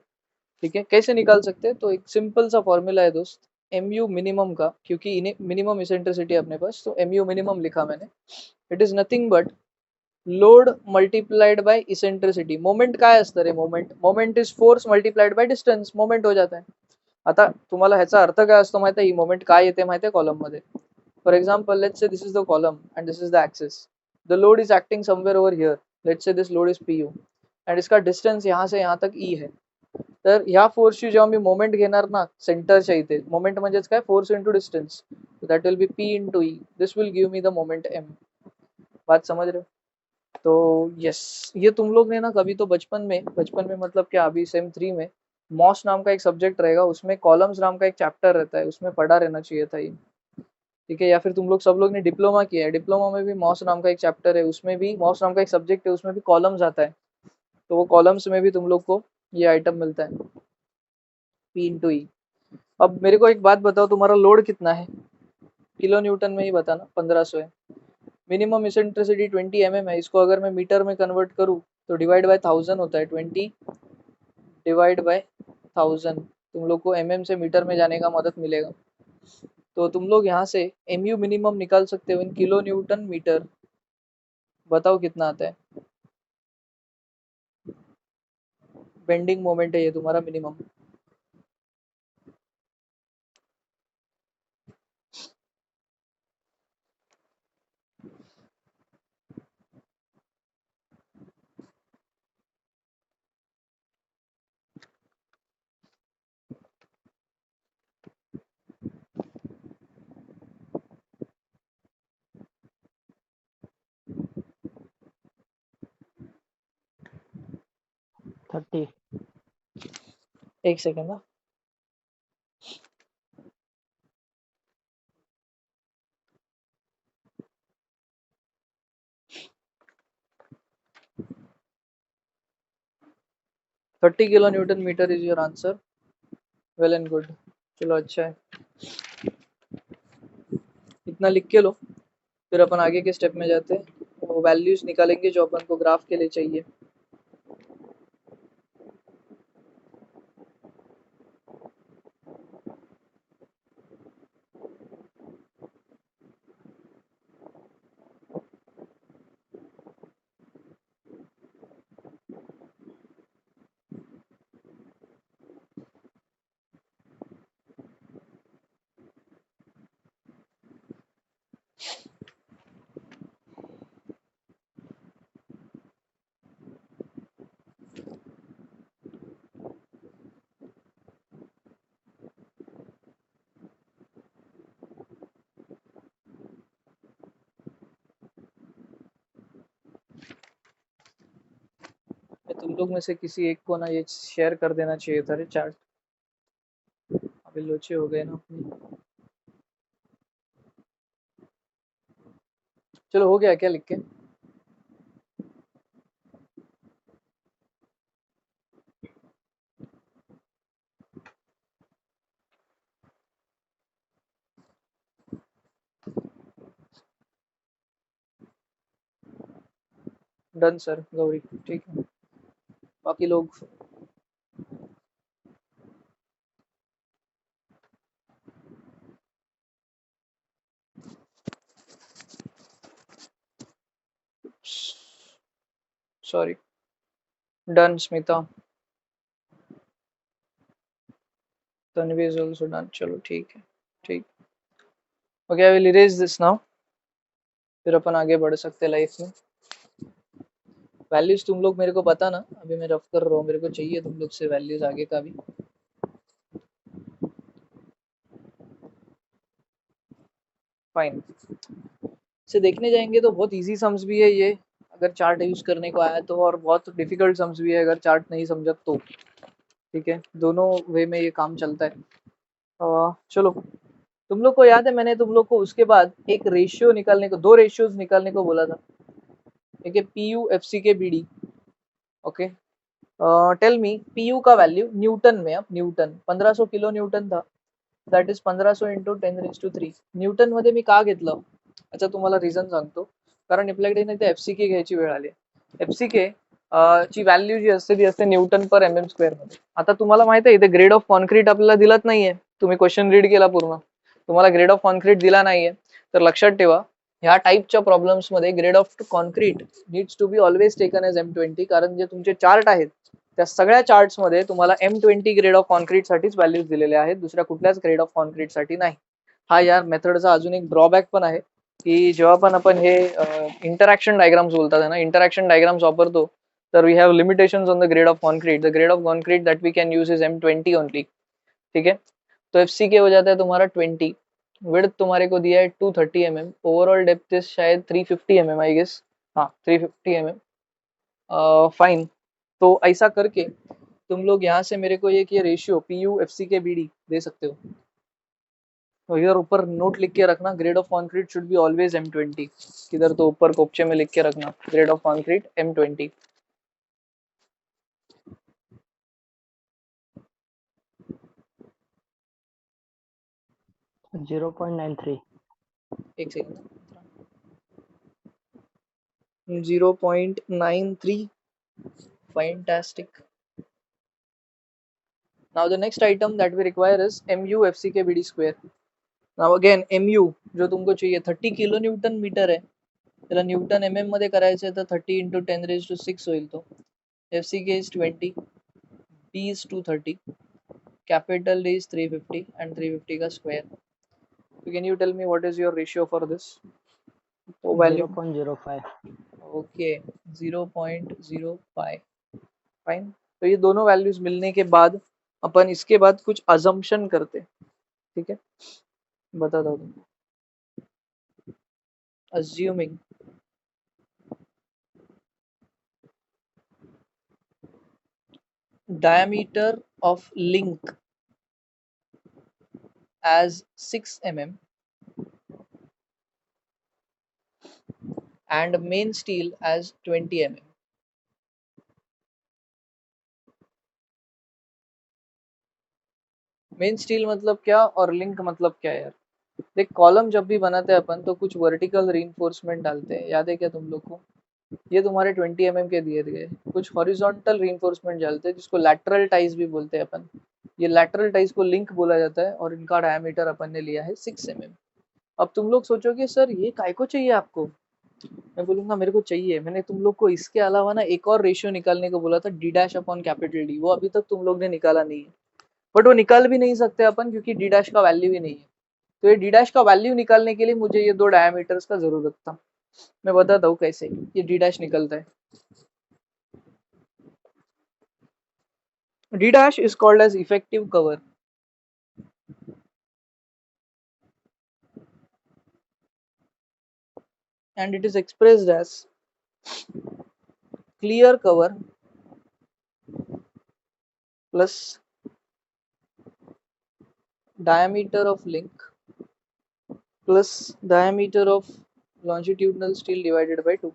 ठीक है, कैसे निकाल सकते हैं? तो एक सिंपल सा फॉर्मूला है दोस्त, mu मिनिमम का, क्योंकि मिनिमम इसेंट्रिसिटी अपने पास, तो mu मिनिमम लिखा मैंने। It is nothing but load multiplied by eccentricity. Moment काय असतं रे? Moment is force multiplied by distance, moment हो जाता है। आता तुम्हाला ह्याचा अर्थ काय असतो माहिती आहे? ही मोमेंट काय येते माहिती आहे कॉलम मध्ये? For example let's say this is the column and this is the axis, the load is acting somewhere over here, let's say this load is P U and इसका डिस्टन्स यहाँ से यहाँ तक ई है। तर ह्या फोर्सची जेव्हा मी मोमेंट घेणार ना सेंटरच्या इथे, मोमेंट म्हणजेच काय? Force into distance, that will be P into E, this will give me the moment M. बात समझ रहे हो? तो यस, ये तुम लोग ने ना कभी तो बचपन में मतलब क्या अभी सेम 3 में मॉस नाम का एक सब्जेक्ट रहेगा, उसमें कॉलम्स नाम का एक चैप्टर रहता है, उसमें पढ़ा रहना चाहिए था ये। ठीक है, या फिर तुम लोग सब लोग ने डिप्लोमा किया है, डिप्लोमा में भी मॉस नाम का एक चैप्टर है, उसमें भी मॉस नाम का एक सब्जेक्ट है, उसमें भी कॉलम्स आता है। तो वो कॉलम्स में भी तुम लोग को ये आइटम मिलता है, पी इंटू ई। अब मेरे को एक बात बताओ, तुम्हारा लोड कितना है? किलो न्यूटन में ही बताना। 1500 है। मिनिमम इसेंट्रिसिटी 20 mm है, इसको अगर मैं मीटर में कन्वर्ट करूँ तो डिवाइड बाय 1000 होता है, 20 डिवाइड बाय 1000। तुम लोग को mm से मीटर में जाने का मदद मिलेगा। तो तुम लोग यहाँ से mu मिनिमम निकाल सकते हो इन किलो न्यूटन मीटर। बताओ कितना आता है? बेंडिंग मोमेंट है ये तुम्हारा मिनिमम। थर्टी। एक सेकेंड ना, thirty kilo newton metre is your answer. Well and good, चलो अच्छा है, इतना लिख के लो। फिर अपन आगे के स्टेप में जाते हैं, वो वैल्यूज निकालेंगे जो अपन को ग्राफ के लिए चाहिए। तुम लोग में से किसी एक को ना ये शेयर कर देना चाहिए था रे चार्ट। अभी लोचे हो गए ना अपने। चलो हो गया क्या लिख के? डन सर गौरी, ठीक है। बाकी लोग sorry. Done Smita, Tanvi is also done. चलो ठीक है, ठीक। Okay, I will erase this now, फिर अपन आगे बढ़ सकते हैं लाइफ में। वैल्यूज तुम लोग मेरे को पता ना, अभी मैं रफ कर रहा हूँ, मेरे को चाहिए तुम लोग से वैल्यूज आगे का भी। फाइन। से देखने जाएंगे तो बहुत इजी सम्स भी है ये अगर चार्ट यूज करने को आया तो, और बहुत डिफिकल्ट सम्स भी है अगर चार्ट नहीं समझा तो। ठीक है, दोनों वे में ये काम चलता है। चलो, तुम लोग को याद है मैंने तुम लोग को उसके बाद एक रेशियो निकालने को, दो रेशियोज निकालने को बोला था। ठीक है, PU F C K B D. Okay, tell me P U का वैल्यू न्यूटन में, अब न्यूटन 1500 किलो न्यूटन था, दॅट इज 1500 इंटू 10⁻³ न्यूटन मध्ये मी का घेतलं? अच्छा, तुम्हाला रिझन सांगतो. कारण आपल्याकडे नाही, एफ सी के घ्यायची वेळ आली. एफ सी के ची व्हॅल्यू जी असते ती असते न्यूटन पर एम एम स्क्वेअर मध्ये. आता तुम्हाला माहित आहे इथे ग्रेड ऑफ कॉन्क्रीट आपल्याला दिलत नाहीये. तुम्ही क्वेश्चन रीड केला पूर्ण, तुम्हाला ग्रेड ऑफ कॉन्क्रीट दिला नाहीये. तर लक्षात ठेवा, ह्या टाईपच्या प्रॉब्लेम्स मध्ये grade of concrete needs to be always taken as M20, कारण जे तुमचे चार्ट आहेत त्या सगळ्या चार्ट्स मध्ये तुम्हाला M20 ग्रेड ऑफ कॉन्क्रीट साठीच व्हॅल्यूज दिलेले आहेत, दुसऱ्या कुठल्याच ग्रेड ऑफ कॉन्क्रीट साठी नाही. हा या मेथडचा अजून एक ड्रॉबॅक पण आहे की जेव्हा पण आपण हे इंटरॅक्शन डायग्राम्स बोलतात ना, इंटरॅक्शन डायग्राम्स वापरतो तर we have limitations on the grade of concrete. The grade of concrete that we can use is M20 only. ठीक है, तो एफ सी के हो जाता है तुम्हारा 20, विड्थ तुम्हारे को दिया है 230 mm, ओवरऑल डेप्थ इज शायद 350 mm आई गेस, हाँ 350 mm. फाइन, तो ऐसा करके तुम लोग यहाँ से मेरे को ये ratio P U F C K B D दे सकते हो. तो इधर ऊपर नोट लिख के रखना, grade of concrete should be always M20. इधर तो ऊपर कोपचे में लिख के रखना, ग्रेड ऑफ कॉन्क्रीट M20. 0.93. एक second, 0.93. Fantastic. Now the next item that we require is mu FCKBD square. Now again mu जो तुमको चाहिए 30 किलो न्यूटन मीटर है, त्याला न्यूटन mm मध्ये करायचं तर 30 into 10⁻⁶ होईल तो. FCK is 20, B is 230, capital D is 350 and 350 का square. So can you tell me what is your ratio for this? तो value 0.05. okay 0.05. फाइन, तो ये दोनों वैल्यूज मिलने के बाद अपन इसके बाद कुछ अजम्पशन करते. ठीक है, बता दो तुमको. Assuming diameter of link as 6 mm and main steel as 20 mm. Main steel मतलब क्या और लिंक मतलब क्या यार? देख, कॉलम जब भी बनाते हैं अपन तो कुछ वर्टिकल रीइंफोर्समेंट डालते हैं, याद है क्या तुम लोग को? ये तुम्हारे 20 mm के दिए गए. कुछ हॉरिजॉन्टल रीइंफोर्समेंट डालते हैं जिसको लैटरल टाइज भी बोलते हैं अपन. ये लैटरल टाइज को लिंक बोला जाता है और इनका डायमीटर अपन ने लिया है 6 mm. अब तुम लोग सोचोगे सर ये काय को चाहिए आपको? मैं बोलूंगा मेरे को चाहिए, मैंने तुम लोग को इसके अलावा ना एक और रेशियो निकालने को बोला था, D dash upon capital D. वो अभी तक तुम लोग ने निकाला नहीं है, बट वो निकाल भी नहीं सकते अपन क्योंकि डी डैश का वैल्यू ही नहीं है. तो ये डी डैश का वैल्यू निकालने के लिए मुझे ये दो डायमीटर्स का जरूरत था. मैं बताता हूँ कैसे ये डी डैश निकलता है. D dash is called as effective cover and it is expressed as clear cover plus diameter of link plus diameter of longitudinal steel divided by 2,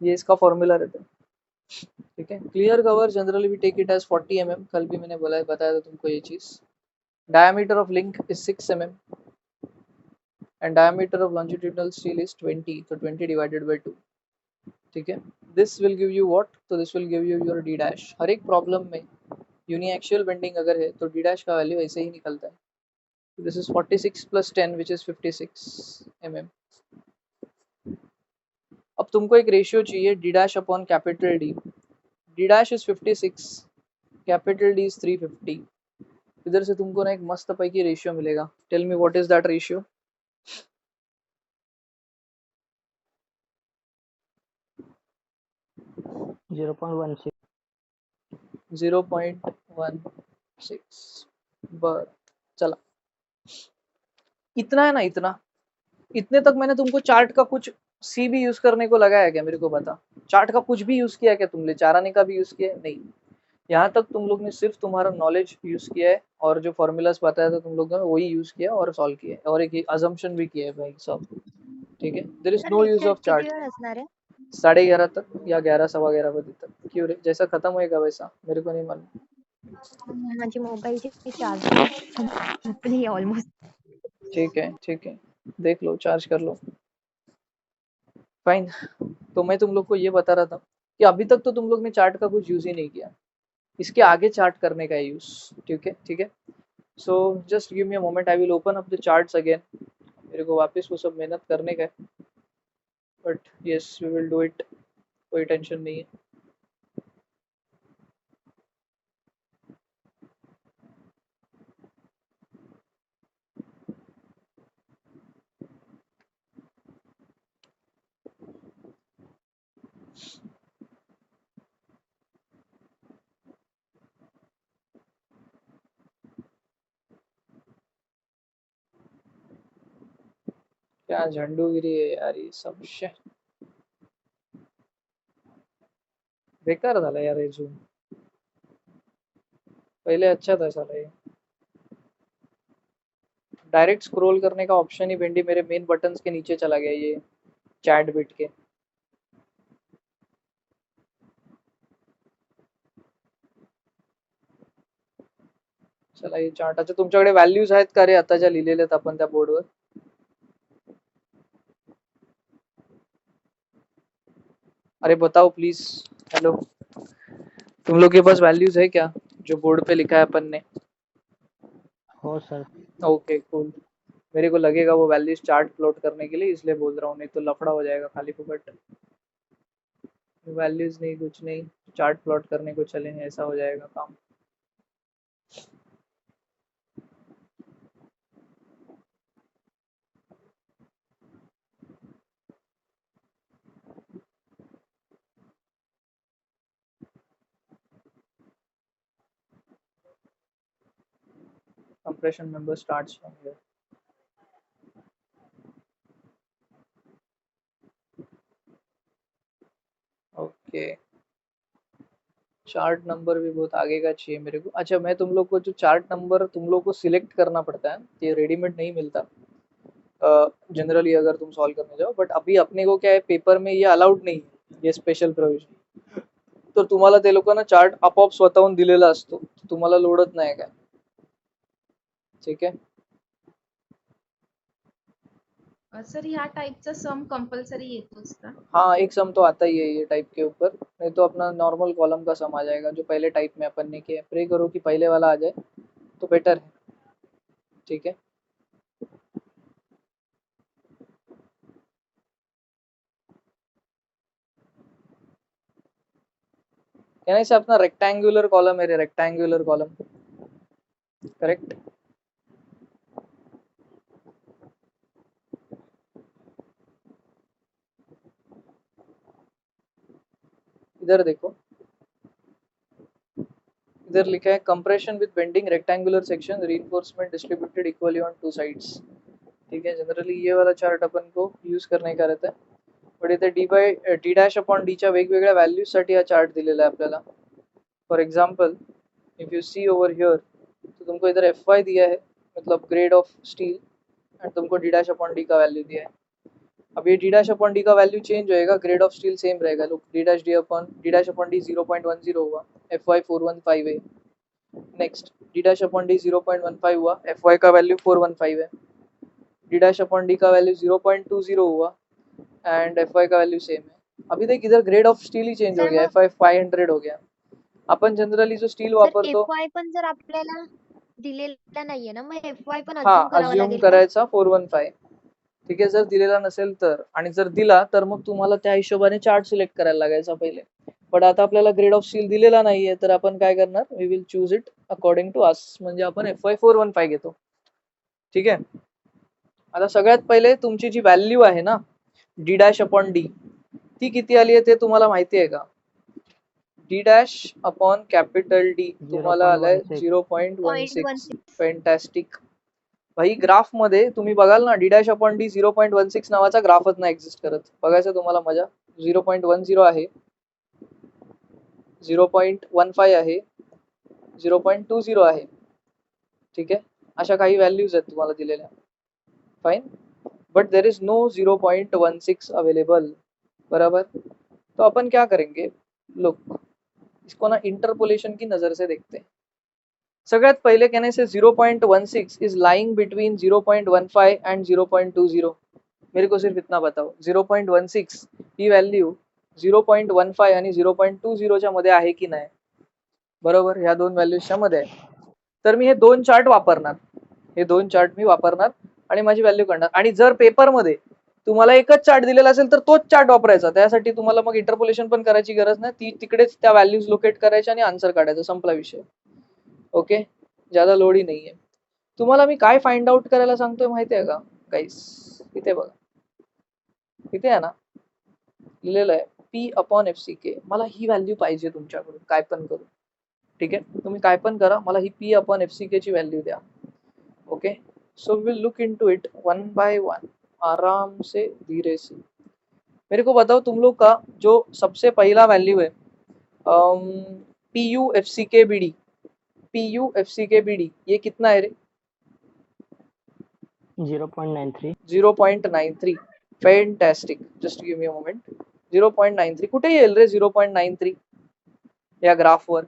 ये इसका फॉर्मूला रहता है। ठीक है, clear cover generally we take it as 40 mm, कल भी मैंने बताया था तुमको ये चीज। Diameter of link is 6 mm and diameter of longitudinal steel is 20, तो 20 डिवाइडेड बाय 2। ठीक है, this will give you what, तो this will give you your D dash. हर एक प्रॉब्लम में यूनिएक्सियल बेंडिंग अगर है तो डी डैश का वैल्यू ऐसे ही निकलता है। This is 46 plus 10 which is 56 mm। अब तुमको एक रेशियो चाहिए D dash upon capital D. D dash is 56, capital D is 350। इधर से तुमको ना एक मस्त पैकी रेशियो मिलेगा। Tell me what is that ratio? Zero point 0.16। बर, चला, इतना है ना, इतने तक मैंने तुमको चार्ट का कुछ सी भी यूज करने को लगाया क्या? मेरे को बता, चार्ट का कुछ भी यूज किया क्या तुमने? चाराने का भी यूज किया है? नहीं, यहाँ तक तुम लोग ने सिर्फ तुम्हारा नॉलेज यूज किया है और जो फॉर्मूलाज बताया था तुम लोगों ने वही यूज किया और सॉल्व किया है, और एक अजम्पशन भी किया है भाई सब। ठीक है, there is sir no use lecture of chart. किती वेळ असणार आहे? 11:30 तक या 11 सवा 11 बजे तक। क्यों रे, जैसा खत्म होएगा वैसा? मेरे को नहीं मालूम। माझी मोबाईलची चार्जिंग संपली ऑलमोस्ट। ठीक है, देख लो, चार्ज कर लो। फाइन, तो मैं तुम लोग को ये बता रहा था कि अभी तक तो तुम लोग ने चार्ट का कुछ यूज ही नहीं किया, इसके आगे चार्ट करने का यूज। ठीक है, ठीक है, so just give me a moment, I will open up the charts again. मेरे को वापस वो सब मेहनत करने का है, but yes we will do it, कोई टेंशन नहीं है। क्या झंडूगिरी है यार ये सब, शे बेकार झाला यार ये झूम, पहले अच्छा था साला ये। डायरेक्ट स्क्रॉल करने का ऑप्शन ही भिंडी मेरे मेन बटन्स के नीचे चला गया ये चैट बिट के। चला ये चार्ट, अच्छा तुमच्याकडे व्हॅल्यूज आहेत का रे आता ज्या लिहिलेल्या आहेत आपण त्या बोर्डवर? अरे बताओ प्लीज, हेलो, तुम लोग के पास वैल्यूज है क्या जो बोर्ड पे लिखा है अपन ने? हो सर। ओके कूल, मेरे को लगेगा वो वैल्यूज चार्ट प्लॉट करने के लिए, इसलिए बोल रहा हूँ, नहीं तो लफड़ा हो जाएगा खाली फुकट। वैल्यूज नहीं, कुछ नहीं, चार्ट प्लॉट करने को चले हैं, ऐसा हो जाएगा काम। Compression member starts from here. Okay, chart number भी बहुत आगे का चाहिए मेरे को। अच्छा, मैं तुम लोग को जो चार्ट नंबर तुम लोग को सिलेक्ट करना पड़ता है, ये रेडीमेड नहीं मिलता जनरली अगर तुम सॉल्व करने जाओ, बट अभी अपने को क्या है, पेपर में ये अलाउड नहीं है, ये स्पेशल प्रोविजन। तर तुम्हाला ते लोकांना चार्ट आपोआप स्वतःहून दिलेला असतो, तुम्हाला लोडत नाही काय। ठीक है, सर ह्या टाईपचा सम कंपल्सरी येतोच का? हाँ एक सम तो आता ही है ये टाइप के ऊपर, नहीं तो अपना नॉर्मल कॉलम का सम आ जाएगा जो पहले टाइप में अपन ने किया। प्रे करो कि पहले वाला आ जाए तो बेटर है। ठीक है, कहने से अपना रेक्टेंगुलर कॉलम है, रेक्टेंगुलर कॉलम करेक्ट। इधर देखो, इधर लिखा है compression with bending rectangular section, reinforcement distributed equally on two sides. ठीक है, जनरली ये वाला चार्ट अपन को यूज करने का रहता है, पण इथे D by D dash upon डीच्या वेगवेगळ्या व्हॅल्यूज साठी हा चार्ट दिलेला आहे आपल्याला। For example if you see over here, तो तुमको इधर FY दिया है, मतलब ग्रेड ऑफ स्टील, एंड तुमको डी डैश अपॉन डी का वैल्यू दिया है। अब ये डी डैश अपॉन डी का वैल्यू चेंज होएगा, ग्रेड ऑफ स्टील सेम रहेगा। Look, D dash upon D 0.10 हुआ, FY 415 है। Next D dash upon D 0.15 हुआ, FY का वैल्यू 415 है। डी डैश अपॉन डी का वैल्यू 0.20 हुआ एंड FY का वैल्यू सेम है। अभी देख इधर grade of steel he change हो सर गया, मग FY 500 हो गया। आपण जनरली जो स्टील सर वापरतो, FY पण जर आपल्याला दिलेला नाहीये ना, मग FY पण हा अज्युम करावा अज्युम लागेल का? करायचा 415, ठीक आहे। जर दिलेला नसेल तर, आणि जर दिला तर मग तुम्हाला त्या हिशोबाने चार्ट सिलेक्ट करायला लागायचा पहिले। पण आता आपल्याला ग्रेड ऑफ स्टील दिलेला नाहीये, तर आपण काय करणार, we will choose it according to us, म्हणजे आपण FY 415 घेतो, ठीक आहे। आता सगळ्यात पहिले तुमची जी व्हॅल्यू आहे ना डी डॅश अपॉन डी, ती किती आली आहे ते तुम्हाला माहिती आहे का? D dash upon capital D तुम्हाला आलाय 0.16। 0.16 फॅन्टॅस्टिक भाई। ग्राफ मध्ये तुम्ही बघाल ना, डी डॅश अपॉन डी 0.16 नावाचा ग्राफच नाही एक्झिस्ट करत। बघायचं तुम्हाला मजा, 0.10 आहे, 0.15 आहे, 0.20 आहे, ठीक आहे। अशा काही व्हॅल्यूज आहेत तुम्हाला दिलेल्या, fine, but there is no 0.16 available, बराबर। तो अपन क्या करेंगे, लुक इसको ना इंटरपोलेशन की नजर से देखते हैं। सगळ्यात पहिले कहने से 0.16 इज लाइंग बिटवीन 0.15 एंड 0.20। मेरे को सिर्फ इतना बताओ, 0.16 ही व्हॅल्यू 0.15 आणि 0.20 च्या मध्ये आहे की नाही, बरोबर, ह्या दोन व्हॅल्यूजच्या मध्ये आहे। तर मी हे दोन चार्ट वापरणार, हे दोन चार्ट मी वापरणार आणि माझी व्हॅल्यू काढणार। आणि जर पेपरमध्ये तुम्हाला एकच चार्ट दिलेला असेल तर तोच चार्ट वापरायचा, त्यासाठी तुम्हाला मग इंटरपोलेशन पण करायची गरज नाही, ती तिकडेच त्या व्हॅल्यूज लोकेट करायच्या आणि आन्सर काढायचा, संपला विषय, ओके। ज्यादा लोड ही नाहीये। तुम्हाला मी काय फाइंड आउट करायला सांगतोय माहिती आहे का गाईस, इथे बघा, इथे आहे ना लिहिलेलं आहे P/FCK। मला ही व्हॅल्यू पाहिजे तुमच्याकडून, काय पण करू, ठीक आहे। तुम्ही काय पण करा, मला ही P/FCK ची व्हॅल्यू द्या, okay. So will look into it one by one, आराम से, धीरे से। मेरे को बताओ तुम लोग का जो सबसे पहला वैल्यू है PUFCKBD, PUFCKBD ये कितना है रे? 0.93. 0.93, fantastic, just give me a moment. 0.93 कुठे येईल रे 0.93 या ग्राफवर?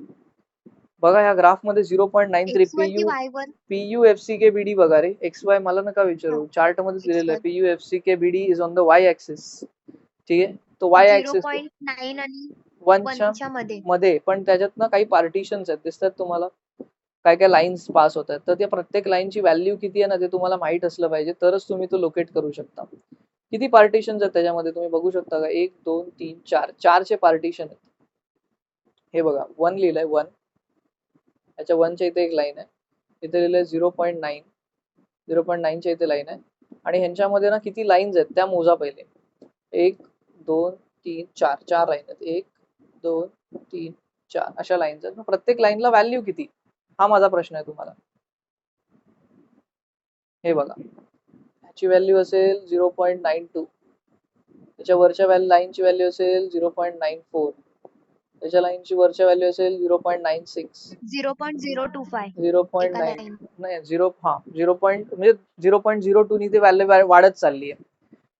बघा या ग्राफ मध्ये 0.93 X वर की Y वर? PUFCKBD बघा रे, XY मला नका विचारू, चार्ट मध्ये दिलेलं आहे PUFCKBD is on the Y axis, ठीक आहे। तो Y ऍक्सिस 0.9 आणि 1 1च्या मध्ये मध्ये, पण त्याच्यात ना काही पार्टिशन्स आहेत, दिसतात तुम्हाला, काय काय लाईन्स पास होत आहेत, तर त्या प्रत्येक लाईनची व्हॅल्यू किती आहे ना ते तुम्हाला माहित असलं पाहिजे, तरच तुम्ही तो लोकेट करू शकता। किती पार्टिशन्स आहेत त्याच्यामध्ये तुम्ही बघू शकता का, 1 2 3 4, 4चे पार्टिशन आहेत। हे बघा 1 लिहिलंय 1, याच्या 1च्या इथे एक लाईन आहे, इथे लिहिलंय 0.9, 0.9च्या इथे लाईन आहे, आणि ह्यांच्यामध्ये ना किती लाईन्स आहेत त्या मोजा पहिले, 1 2 3 4, 4 लाईन आहेत, 1 2 3 4 अशा लाईन्स आहेत। प्रत्येक लाईनला व्हॅल्यू किती, हा माझा प्रश्न आहे तुम्हाला। हे बघा ह्याची व्हॅल्यू असेल 0.92, त्याच्या वरच्या लाईनची व्हॅल्यू असेल 0.94, त्याच्या लाईनची वरच्या व्हॅल्यू असेल 0.96, 0.025 0.9 एका लाईन नाही 0 हा 0. म्हणजे 0.02 नी ते व्हॅल्यू वाढत चालली आहे।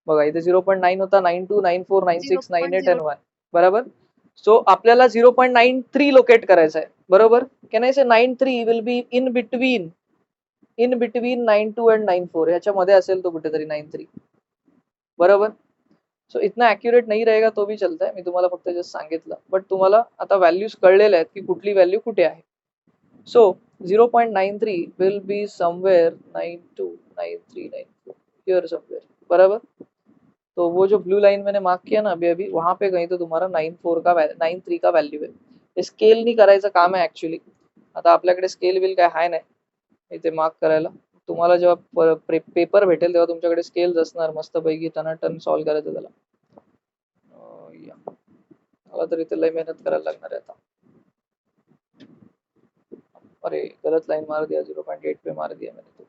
बघा इथे 0.9 होता, 92 94 96 98 आणि 1, बरोबर। सो आपल्याला 0.93 लोकेट करायचं आहे, बरोबर। कॅन आय से 93 will be in between 92 and 94, ह्याच्यामध्ये असेल तो कुठेतरी 93, बरोबर। सो इतना ॲक्युरेट नाही रहेगा तो भी चलता है, मी तुम्हाला फक्त जस्ट सांगितलं, बट तुम्हाला आता व्हॅल्यूज कळलेल्या आहेत की कुठली व्हॅल्यू कुठे आहे। सो 0.93 will be somewhere 92 93 94 here somewhere, बराबर। तो वो जो ब्लू लाइन मैंने मार्क किया ना अभी अभी, वहां पे कहीं तो तुम्हारा 93 का व्हॅल्यू आहे। स्केल नहीं करायचं काम आहे ऍक्च्युली, आता आपल्याकडे स्केल बिल काय हाय नाही इथे मार्क करायला। तुम्हाला जेव्हा पेपर भेटेल तेव्हा तुमच्याकडे स्केल्स असणार, मस्तपैकी टनाटन सॉल्व करायचं त्याला। मला तर इथे लय मेहनत करायला लागणार आहे आता। अरे गलत लाइन मार दिया, 0.8 पे मार दिया मैंने तो।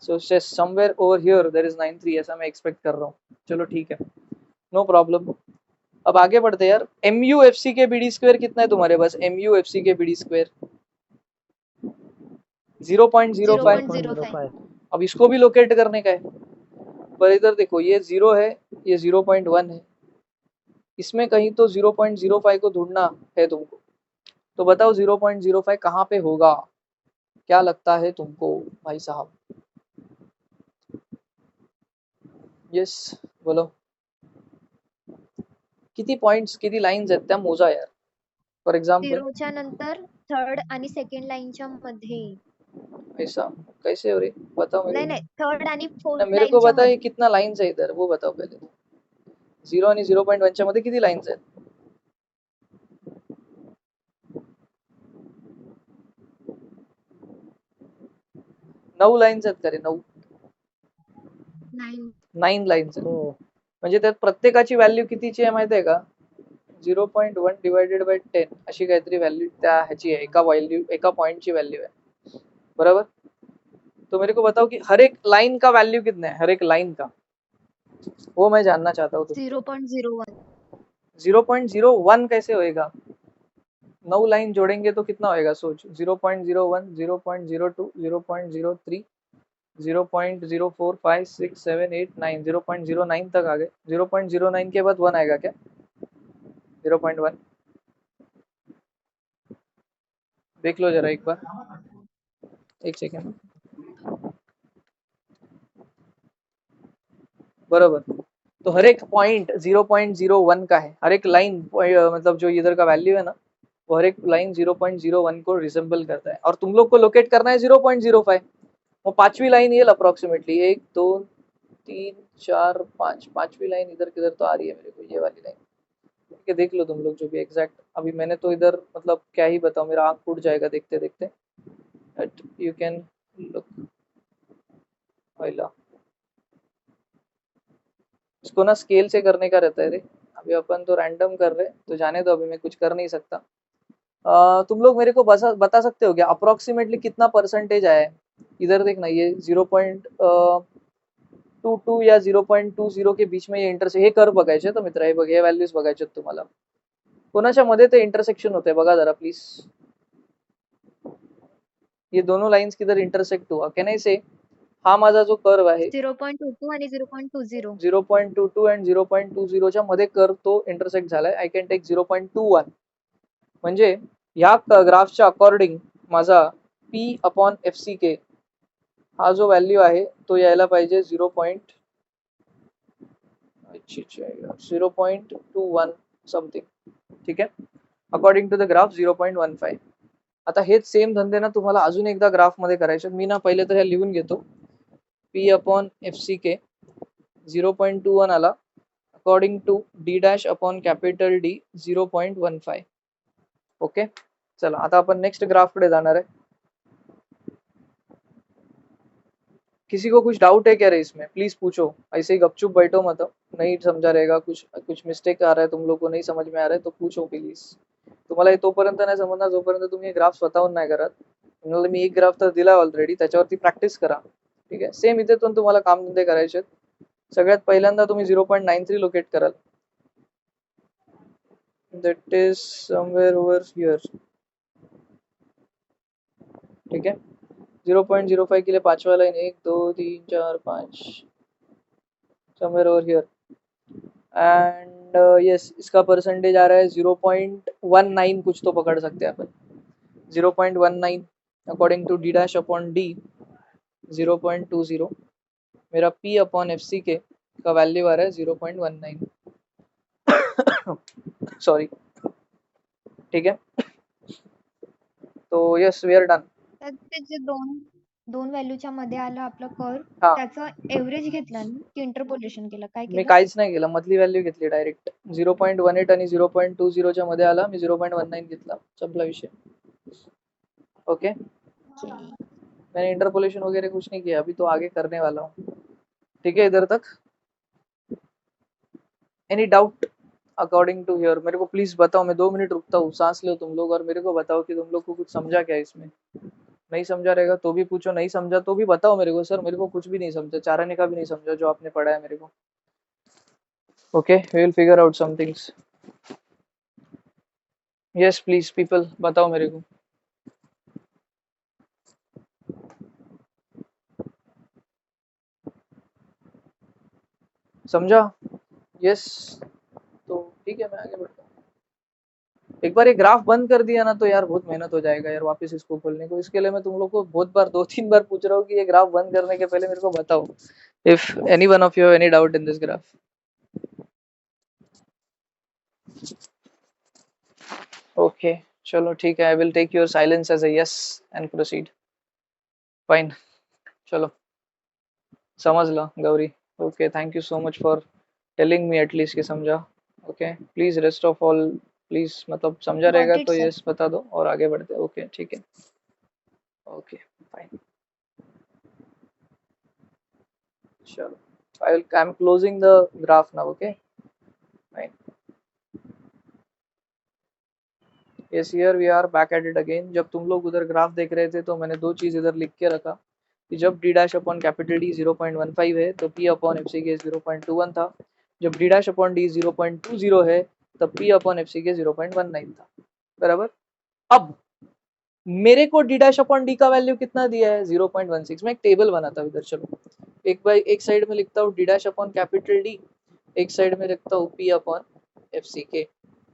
So somewhere over here there is 93, ऐसा मैं एक्सपेक्ट कर रहा हूँ। चलो ठीक है, नो प्रॉब्लम। अब आगे बढ़ते हैं यार। MUFC के BD स्क्वायर कितना है तुम्हारे पास? MUFC के BD स्क्वायर 0.05। 0.05 अब इसको भी लोकेट करने का है, पर इधर देखो ये 0 है, ये 0.1 है, इसमें कहीं तो 0.05 को ढूंढना है तुमको। तो बताओ 0.05 कहाँ पे होगा, क्या लगता है तुमको भाई साहब? यस बोलो। किती पॉइंट्स किती लाईन्स आहेत त्या मोजा यार. फॉर एग्जाम्पल झिरोच्या नंतर थर्ड आणि सेकंड लाईनच्या मध्ये. ऐसा कैसे हो रही, बताओ मेरे नाही को. नाही, थर्ड आणि ना, फोर्थ मेरे को लाईनच्या बताओ ये मध्ये. कितना लाइन्स है इधर, वो बताओ पहले. 0 आणि 0.1 च्या मध्ये किती लाइन्स आहेत? 9 लाइन्स आहेत का रे? 9 9. 9 लाइन्स आहेत. हो. म्हणजे त्यात प्रत्येकाची व्हॅल्यू कितीची आहे माहिती आहे का? 0.1 डिवाइडेड बाय 10 अशी काहीतरी व्हॅल्यू त्या ह्याची आहे, एका पॉइंटची व्हॅल्यू आहे, बरोबर. तो मेरे को बताओ कि हर एक लाइन का वैल्यू कितना है, हर एक लाइन का, वो मैं जानना चाहता हूँ. 0.01. 0.01 कैसे होएगा? 9 लाइन जोड़ेंगे तो कितना होएगा सोच. 0.01, 0.02, 0.03, 0.04, 5, 6, 7, 8, 9, 0.09 तक आ गए. 0.09 के बाद 1 आएगा क्या? 0.1 देख लो जरा एक बार, एक सेकेंड. बराबर. तो हर एक पॉइंट 0.01 का है, हर एक लाइन मतलब जो इधर का वैल्यू है ना, वो हर एक लाइन 0.01 को रिसेंबल करता है, और तुम लोग को लोकेट करना है 0.05. वो पांचवी लाइन ये अप्रोक्सीमेटली 1 2 3 4 5, पांचवी लाइन इधर किधर तो आ रही है मेरे को, ये वाली लाइन. ठीक है, देख लो तुम लोग जो भी एग्जैक्ट. अभी मैंने तो इधर मतलब क्या ही बताऊं, मेरा आँख फूट जाएगा देखते देखते. But you can look. इसको ना स्केल से करने का रहता है रे. अभी अपन तो रैंडम कर रहे, तो जाने दो, अभी मैं कुछ कर नहीं सकता. तुम लोग मेरे को बता सकते हो क्या अप्रोक्सीमेटली कितना परसेंटेज आया है? इधर देखना, ये 0.22 या 0.20 के बीच में ये हे कर बघायचे तर मित्र, हे बघ, हे व्हॅल्यूज बघायचे तुम्हाला. कोणाच्या मध्ये ते इंटरसेक्शन होते बघा जरा प्लीज. ये दोनों लाइन्स किधर इंटरसेक्ट हुआ, कैन आई से? हा माझा जो कर्व आहे 0.22 आणि 0.20. 0.22 and 0.20 च्या मध्ये कर्व तो इंटरसेक्ट झालाय. I can take 0.21. म्हणजे या ग्राफच्या अकॉर्डिंग माझा P/FC हा जो व्हॅल्यू आहे तो यायला पाहिजे 0.21 समथिंग. ठीक आहे, अकॉर्डिंग टू द ग्राफ 0.15. आता हेच सेम धंदे ना तुम्हाला अजून एकदा ग्राफ मध्ये करायचे. मी ना पहिले तर हे लिहून घेतो. P/FC 0.21 आला, अकॉर्डिंग टू D'/D 0.15. ओके, चला आता अपन नेक्स्ट ग्राफ कडे जाणार आहे. किसी को कुछ डाउट है क्या रे इसमें? प्लीज पूछो, ऐसे ही गपचुप बैठो मत. नहीं समझा रहेगा, कुछ मिस्टेक आ रहा है, तुम लोग को नहीं समझ में आ रहा है तो पूछो प्लीज. तुम्हाला हे तोपर्यंत नाही समजणार जोपर्यंत तुम्ही ग्राफ स्वतःहून नाही करत. तुम्हाला मी एक ग्राफ तर दिला ऑलरेडी, त्याच्यावरती प्रॅक्टिस करा. ठीक आहे, सेम इथे पण तुम्हाला कामधंदे करायचे. सगळ्यात पहिल्यांदा तुम्ही 0.93 लोकेट कराल. That is somewhere over here. ठीक है, 0.05 के लिए पांचवा line 1 2 3 4 5 somewhere over here. And yes, इसका परसेंटेज आ रहा है 0.19 कुछ तो पकड़ सकते हैं अपन. 0.19 अकॉर्डिंग टू D'/D 0.20. मेरा P/FC का वैल्यू आ रहा है 0.19. सॉरी. ठीक है, तो यस वी आर डन. ते जे दोन व्हॅल्यूच्या मध्ये आलं आपलं कर्व, हा, त्याचं एव्हरेज घेतलं ना की इंटरपोलेशन केलं, काय मी केलं? काहीच नाही केलं, मधली व्हॅल्यू घेतली डायरेक्ट. 0.18 आणि 0.20 च्या मध्ये आला, मी 0.19 घेतला, संपला विषय. ओके, मैंने इंटरपोलेशन वगैरह कुछ नहीं किया, अभी तो आगे करने वाला हूँ. ठीक है, इधर तक any doubt according to here? मेरे को प्लीज बताओ, मैं 2 मिनट रुकता हूँ, सांस लो तुम लोग, और मेरे को बताओ कि तुम लोग को कुछ समझा क्या इसमें. नहीं समझा रहेगा तो भी पूछो, नहीं समझा तो भी बताओ मेरे को. सर मेरे को कुछ भी नहीं समझा, चाराने का भी नहीं समझा जो आपने पढ़ा है मेरे को. Okay, we will figure out some things. Yes please people, बताओ मेरे को। समझा? यस, तो ठीक है, मैं आगे बढ़ता हूँ। एक बार ये ग्राफ बंद कर दिया ना तो यार बहुत मेहनत हो जाएगा यार वापस इसको खोलने को। इसके लिए मैं तुम लोग को बहुत बार, 2-3 बार पूछ रहा हूँ कि ये ग्राफ बंद करने के पहले मेरे को बताओ, if any one of you have any doubt in this graph. Okay, चलो ठीक है, I will take your silence as a yes and proceed. Fine, चलो समझ लो Gauri. Okay, thank you so much for telling me at least कि समझा। Okay please rest of all please, मतलब समझा रहेगा गॉट इट तो सर। यस बता दो और आगे बढ़ते। ओके ठीक है, ओके फाइन, चलो I am closing the graph now. Okay fine, yes here we are back at it again. जब तुम लोग उधर ग्राफ देख रहे थे तो मैंने दो चीज इधर लिख के रखा कि जब D dash upon capital D 0.15 है तो पी अपॉन एफ सी के 0.21 था। जब डी डैश अपॉन डी 0.20 है तब पी अपॉन एफ सी के 0.19 था। बराबर। अब मेरे को डी डैश अपॉन डी का वैल्यू कितना दिया है? 0.16। मैं एक टेबल बनाता हूँ इधर, चलो एक साइड में लिखता हूँ D dash upon capital D, एक साइड में लिखता हूँ पी अपॉन एफ सी के।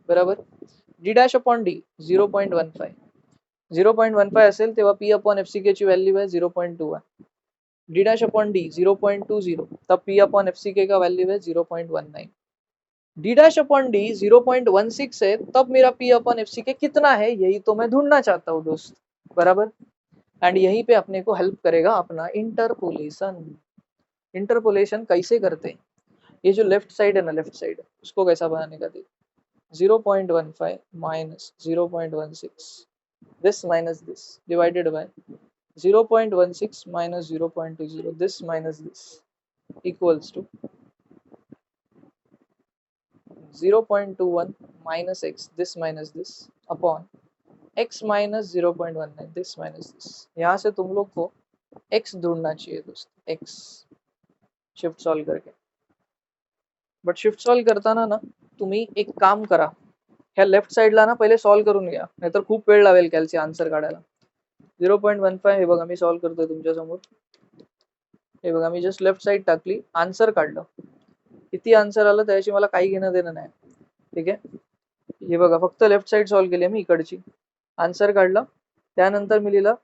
बराबर। डी डैश अपॉन डी 0.15, 0.15 असेल तेव्हा पी अपॉन एफ सी के ची व्हॅल्यू आहे 0.21. डी डॅश अपॉन डी 0.20 तब पी अपॉन एफ सी के का वैल्यू है 0.19. डी डैश अपॉन डी 0.16 है तब मेरा पी अपॉन एफ सी के कितना है, यही तो मैं ढूंढना चाहता हूँ दोस्त। बराबर। एंड यहीं पे अपने को हेल्प करेगा अपना इंटरपोलेशन। इंटरपोलेशन कैसे करते हैं? ये जो लेफ्ट साइड है ना, लेफ्ट साइड उसको कैसा बनाने का देखो। 0.15 minus 0.16, this minus this divided by 0.16 minus 0.20, this minus this equals to 0.21 minus x, this minus this upon x minus 0.19, this minus this। यहाँ से तुम लोग को x ढूंढना चाहिए दोस्त, x शिफ्ट सॉल्व करके। बट शिफ्ट सॉल्व करताना ना तुम्ही एक काम करा, ह्या लेफ्ट साइडला ना पहिले सॉल्व करून घ्या, नाहीतर खूप वेळ लागेल कॅल्सी आन्सर काढायला। 0.15 हे बघा मी सॉल्व करतोय तुमच्या समोर। हे बघा मी जस्ट लेफ्ट साइड टाकली, आन्सर काढलं, किती आन्सर आलं त्याची मला काही घेणं देणं नाही। ठीक आहे, हे बघा फक्त लेफ्ट साइड सॉल्व केली मी इकडची, आन्सर काढलं, त्यानंतर मी लिहिलं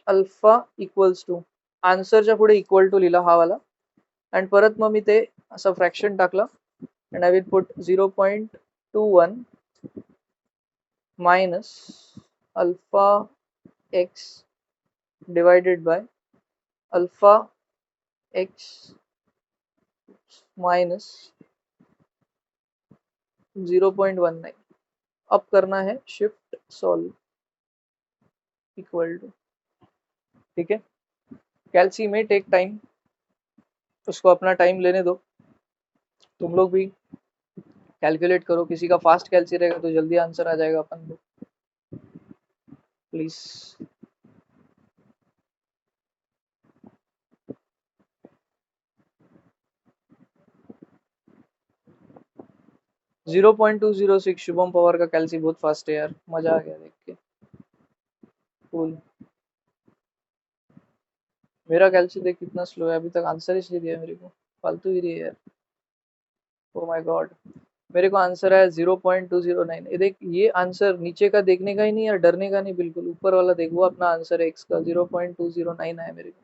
अल्फा इक्वल्स टू, आन्सरच्या पुढे इक्वल टू लिहिला हा वाला, अँड परत मग मी ते असं फ्रॅक्शन टाकलं, and I will put 0.21 minus alpha x divided by alpha x minus 0.19। अब करना है शिफ्ट सॉल्व इक्वल टू। ठीक है, कैल्सी में टेक टाइम, उसको अपना टाइम लेने दो। तुम लोग भी कैलकुलेट करो, किसी का फास्ट कैल्सी रहेगा तो जल्दी आंसर आ जाएगा अपन को। प्लीज 0.206 शुभम पवार का कैल्सी बहुत फास्ट है यार, मजा आ गया देख के। कूल। मेरा कैल्सी देख कितना स्लो है, अभी तक आंसर इसलिए दिया मेरे को, फालतू ही रही है यार। ओ माय गॉड, मेरे को आंसर आया 0.209। ये देख, ये आंसर नीचे का देखने का ही नहीं यार, डरने का नहीं, बिल्कुल ऊपर वाला देख, वो अपना आंसर है एक्स का। 0.209 आया मेरे को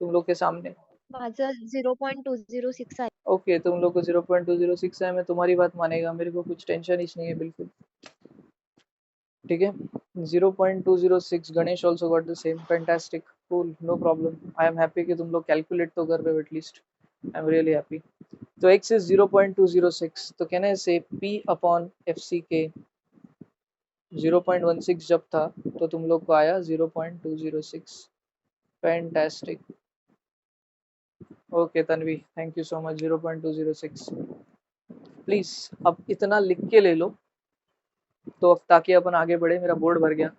तुम लोग के सामने। माझं 0.206 आहे। ओके, तुम लोग को 0.206 है, मैं तुम्हारी बात मानेगा, मेरे को कुछ टेंशन ही नहीं है बिल्कुल। ठीक है, 0.206 Ganesh also got the same, fantastic, cool, no problem. I am happy कि तुम लोग कैलकुलेट तो कर रहे हो at least, I am really happy. तो x इज 0.206, तो कहना है से p अपॉन एफ सी के 0.16 जब था तो तुम लोग को आया 0.206। Fantastic, okay Tanvi, thank you so much. 0.206 please अब इतना लिख के ले लो तो अब ताकि अपन आगे बढ़े। मेरा बोर्ड भर गया।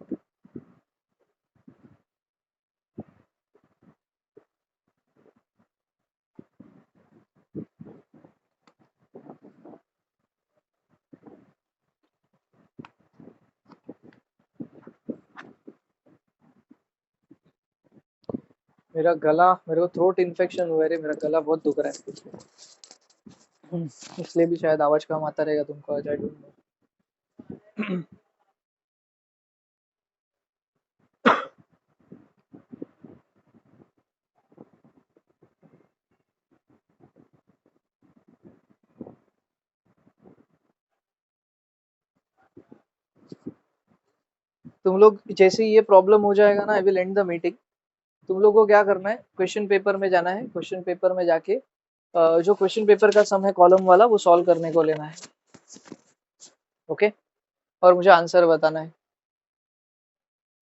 मेरा गला, मेरे को थ्रोट इन्फेक्शन हुआ है रे, मेरा गला बहुत दुख रहा है। इसलिए भी शायद आवाज कम आता रहेगा तुमको आज, आई डोंट नो। तुम लोग जैसे ही ये प्रॉब्लम हो जाएगा ना, I will and the meeting. तुम लोग को क्या करना है, क्वेश्चन पेपर में जाना है, क्वेश्चन पेपर में जाके जो क्वेश्चन पेपर का सम है कॉलम वाला, वो सॉल्व करने को लेना है। ओके, और मुझे आंसर बताना है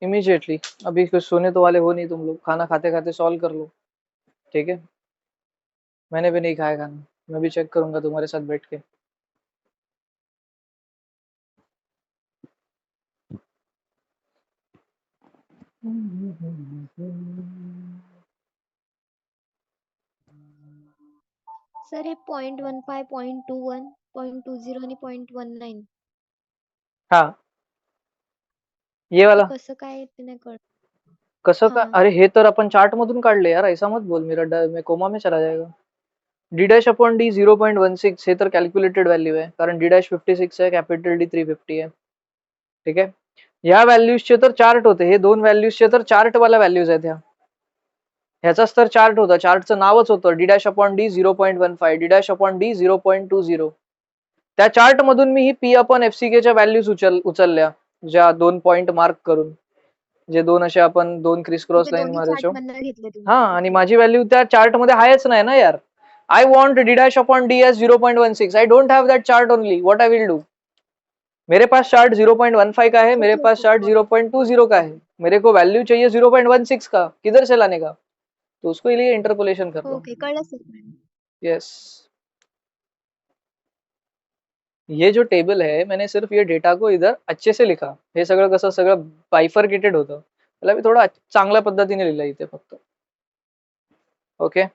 इमीडिएटली। अभी कुछ सोने तो वाले हो नहीं तुम लोग, खाना खाते खाते सॉल्व कर लो, ठीक है? मैंने भी नहीं खाया खाना, मैं भी चेक करूंगा तुम्हारे साथ बैठ के। सर हे 0.15, 0.21, 0.20 आणि 0.19 हाँ, ये ते वाला कसं काय ते नाही कळत. कसं का? हाँ. अरे हे तर अपन चार्ट मधून काढले यार, ऐसा मत बोल, मेरा मैं कोमा में चला जाएगा। डी डैश अपॉन डी 0.16 हे तर कॅल्क्युलेटेड व्हॅल्यू आहे, कारण डी डॅश 56 आहे, कॅपिटल डी 350 आहे, ठीक आहे? या व्हॅल्यूजचे तर चार्ट होते, हे दोन व्हॅल्यूजचे तर चार्ट वाला व्हॅल्यूज आहेत ह्या, ह्याचाच तर चार्ट होता, चार्टचं नावच होतं D dash upon D 0.15, D dash upon D 0.20। त्या चार्ट मधून मी ही पी अपॉन एफसीके च्या व्हॅल्यूज उचलल्या, ज्या 2 पॉइंट मार्क करून, जे दोन असे आपण दोन क्रिस क्रॉस ते लाईन दोन्ही मारायचो। चार्टमधनं घेतले तुम्ही. हा, आणि माझी व्हॅल्यू त्या चार्ट मध्ये आहेच नाही ना यार। I want d dash upon d as 0.16. I don't have that chart only. What I will do? मेरे पास चार्ट 0.15 का है, मेरे ओके, पास ओके. चार्ट 0.20 का है, मेरे को वैल्यू चाहिए 0.16 का, किधर से लाने का? तो उसको लिए इंटरपोलेशन कर लो। ओके, कळलं सर. यस, ये जो टेबल है, मैंने सिर्फ ये डेटा को इधर अच्छे से लिखा, हे सगळं कसं सगळं बायफर्केटेड होतं, त्याला मी थोडं चांगल्या पद्धतीने लिहिलं इथे फक्त। ओके,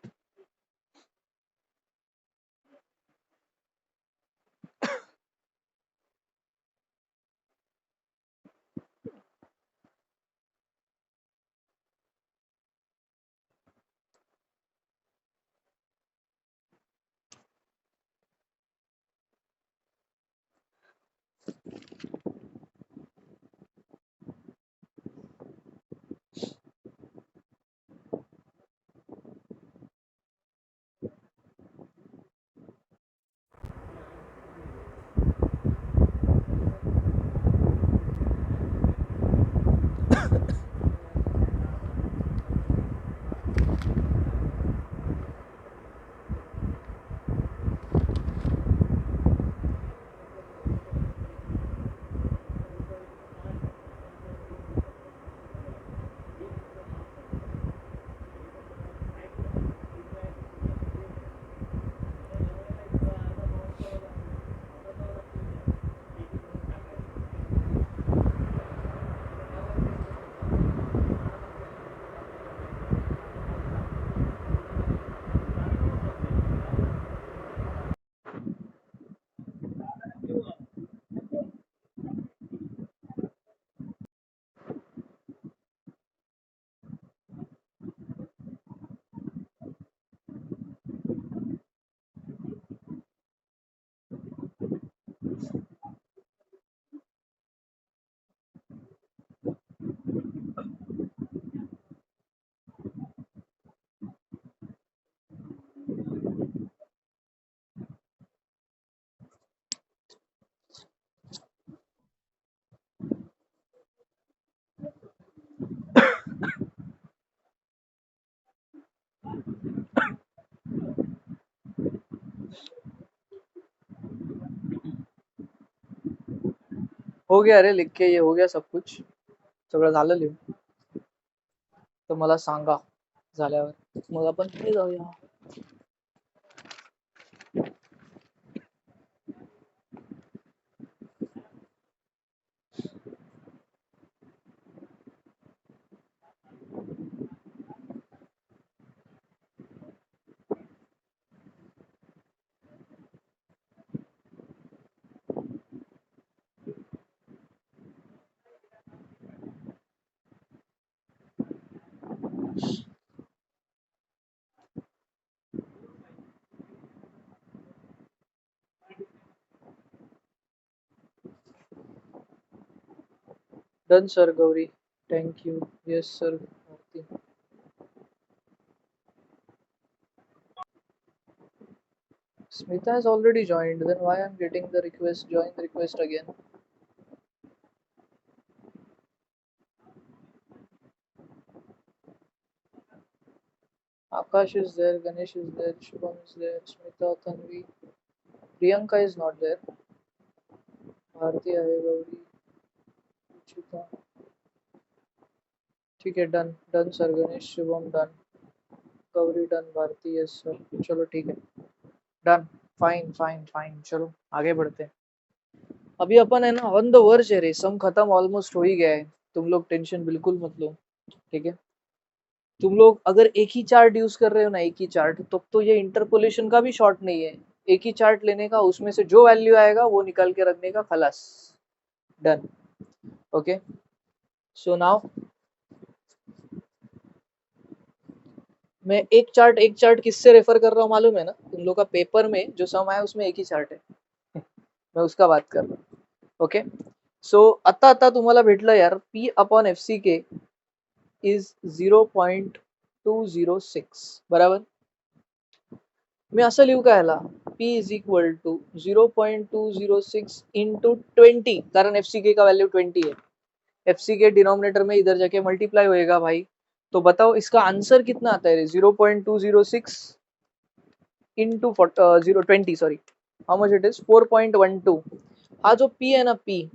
हो गया रे लिख के, ये हो गया सब कुछ, सगळं झालं लिहून। तर मला सांगा झाल्यावर, मग आपण पुढे जाऊया। Done sir Gauri, thank you. Yes sir Bharati. Smita has already joined, then why I'm getting the request, join the request again? Akash is there, Ganesh is there, Shubham is there, Smita, Tanvi, Priyanka is not there, Bharti है, गौरी, रुचिता, ठीक है, done done sir, Ganesh Shubham done, Gauri done, Bharati yes sir, चलो ठीक है, डन, फाइन फाइन फाइन, चलो आगे बढ़ते हैं। अभी अपन है ना ऑन द वर्ज है रे, सम खत्म ऑलमोस्ट हो ही गया है, तुम लोग टेंशन बिल्कुल मत लो, ठीक है। तुम लोग अगर एक ही चार्ट यूज कर रहे हो ना, एक ही चार्ट, तो ये इंटरपोलेशन का भी शॉर्ट नहीं है, एक ही चार्ट लेने का, उसमें से जो वैल्यू आएगा वो निकाल के रखने का, खलास, डन। ओके, सो नाउ मैं एक चार्ट किससे रेफर कर रहा हूँ मालूम है ना, तुम लोग का पेपर में जो सम आया उसमें एक ही चार्ट है मैं उसका बात कर रहा हूँ। ओके, सो आता तुम्हाला भेटलं यार, P अपॉन FCK इज 0.206, बराबर। मी असं लिहू का याला, P is equal to 0.206 into 20, कारण FCK का वैल्यू 20 है, FCK डिनोमिनेटर में इधर जाके मल्टीप्लाई होएगा भाई, तो बताओ इसका आंसर कितना आता है रे, 0.206 into 020, sorry, how much it is 4.12। हाँ जो P है ना, P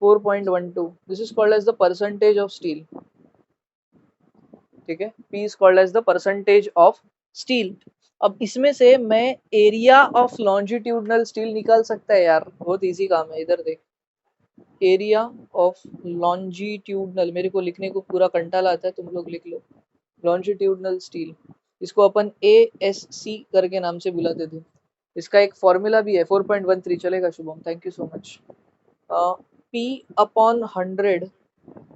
4.12, this is called as the percentage of steel, ठीक है, P is called as the percentage of steel. अब इसमें से मैं एरिया ऑफ लॉन्जिट्यूडनल स्टील निकाल सकता है यार, बहुत इजी काम है, इधर देख, एरिया ऑफ लॉन्जिट्यूडनल, मेरे को लिखने को पूरा कंटाला आता है, तुम लोग लिख लो, लॉन्जिट्यूडनल स्टील, इसको अपन ASC करके नाम से बुलाते थे, इसका एक फॉर्मूला भी है 4.13, चलेगा Shubham, thank you so much. P upon 100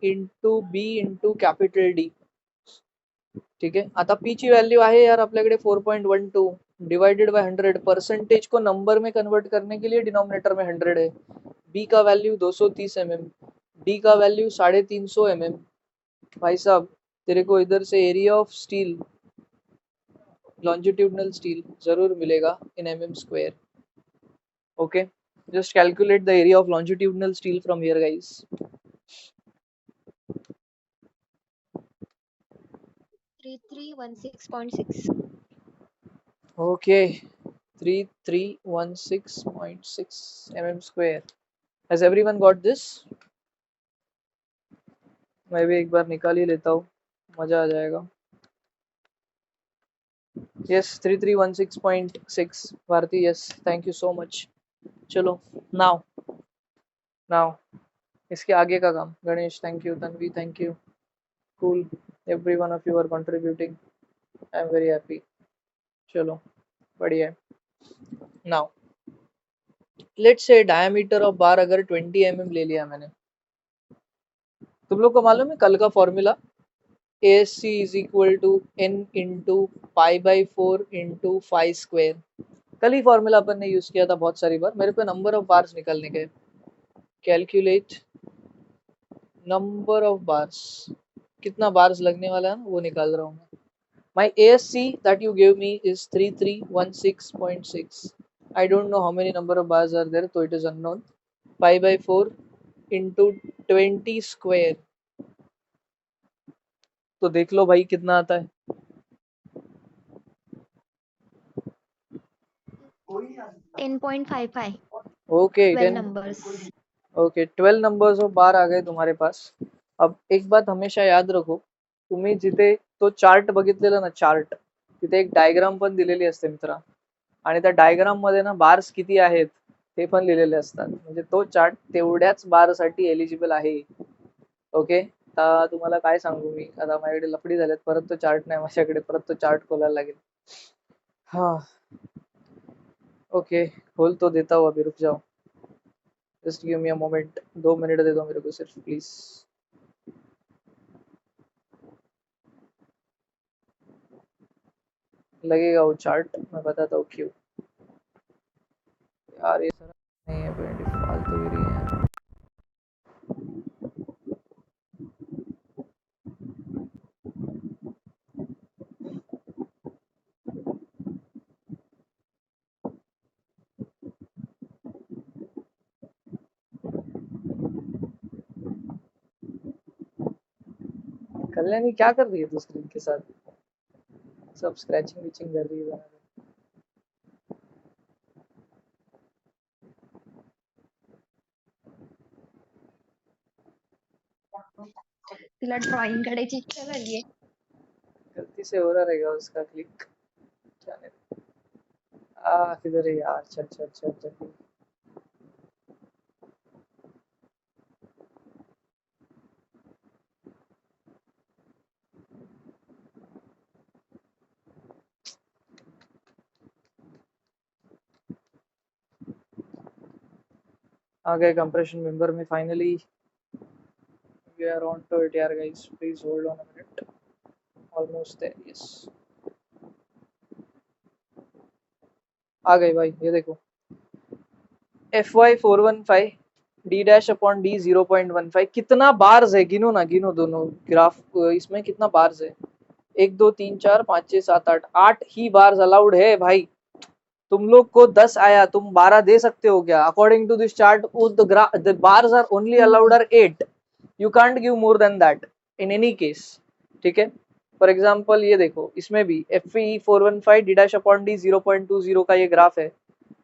into B into capital D, ठीक आहे। आता P ची व्हॅल्यू आहे यार आपल्याकडे 4.12 डिवाइडेड बाय 100, परसेंटेज को नंबर में कन्वर्ट करने के लिए डिनोमिनेटर में 100 है, B का वैल्यू 230 mm, D का वैल्यू 350 mm, भाई साहब तेरे को इधर से area of steel, longitudinal steel जरूर मिलेगा इन mm square. Okay, just calculate the area of longitudinal steel from here guys। 3316.6। okay, 3316.6 mm square, has everyone got this? मैं भी एक बार निकाल ही लेता हूँ, मजा आ जाएगा। yes 3316.6 Bharti, yes thank you so much। चलो now इसके आगे का काम, Ganesh thank you, Tanvi thank you, cool, every one of you are contributing, I am very happy। चलो बढ़िया है। now let's say diameter of बार अगर 20 mm ले लिया मैंने, तुम लोग को मालूम है कल का formula, ASC is equal to N into pi by 4 into 5 square, कल ही फॉर्मूला अपन ने यूज किया था बहुत सारी बार, मेरे पे नंबर ऑफ बार्स निकालने के, कैलकुलेट नंबर ऑफ बार्स, कितना बार्स लगने वाला है ना वो निकाल रहा हूँ मैं। My ASC that you gave me is 3316.6, I don't know how many number of bars are there, so it is unknown, pi by 4 into 20 square, तो देख लो भाई कितना आता है, 10.55। Okay 12 numbers। Okay 12 numbers of bar आ गए तुम्हारे पास। अब एक बात हमेशा याद रखो, तुम्ही जिथे तो चार्ट बघितलेला ना, चार्ट तिथे एक डायग्राम पण दिलेली असते मित्रा, आणि त्या डायग्राम मध्ये ना बार्स किती आहेत ते पण लिहिलेले असतात, म्हणजे तो चार्ट तेवढ्याच बार साठी एलिजिबल आहे। ओके, आता तुम्हाला काय सांगू मी, आता माझ्याकडे लफडी झाल्यात, परत तो चार्ट नाही माझ्याकडे, परत तो चार्ट खोलायला लागेल। हाँ ओके, खोल तो देता हूँ, अभी रुक जाओ, just give me a moment, 2 minute दे दो मेरे को सिर्फ प्लीज। लगेगा वो चार्ट, मैं बताता हूँ क्यों यार, ये सारा नहीं है, फालतू गिरी है। कल्याणी क्या कर रही है तू स्क्रीन के साथ? सब स्क्रैचिंग विचिंग कर रही है। तिला ड्रॉइंग काढायची इच्छा झालीये. गलती से हो रहा रहेगा उसका क्लिक। जाने दे। किधर है यार? चल चल चल चल। आ गए कंप्रेशन मेंबर में finally. We are on to it यार guys. Please hold on a minute. Almost there. Yes. आ गए भाई, ये देखो FY415 D dash upon D 0.15 कितना बार्स है? गिनो ना, गिनो दोनों ग्राफ। इसमें कितना बार्स है? 1 2 3 4 5 6 7 8 8 ही बार्स अलाउड है भाई। तुम लोग को 10 आया, तुम 12 दे सकते हो क्या? According to this chart the bars are only allowed are 8. You can't give more than that in any case. ठीक है, फॉर एग्जाम्पल ये देखो, इसमें भी FE415 D dash upon D 0.20 का ये ग्राफ है।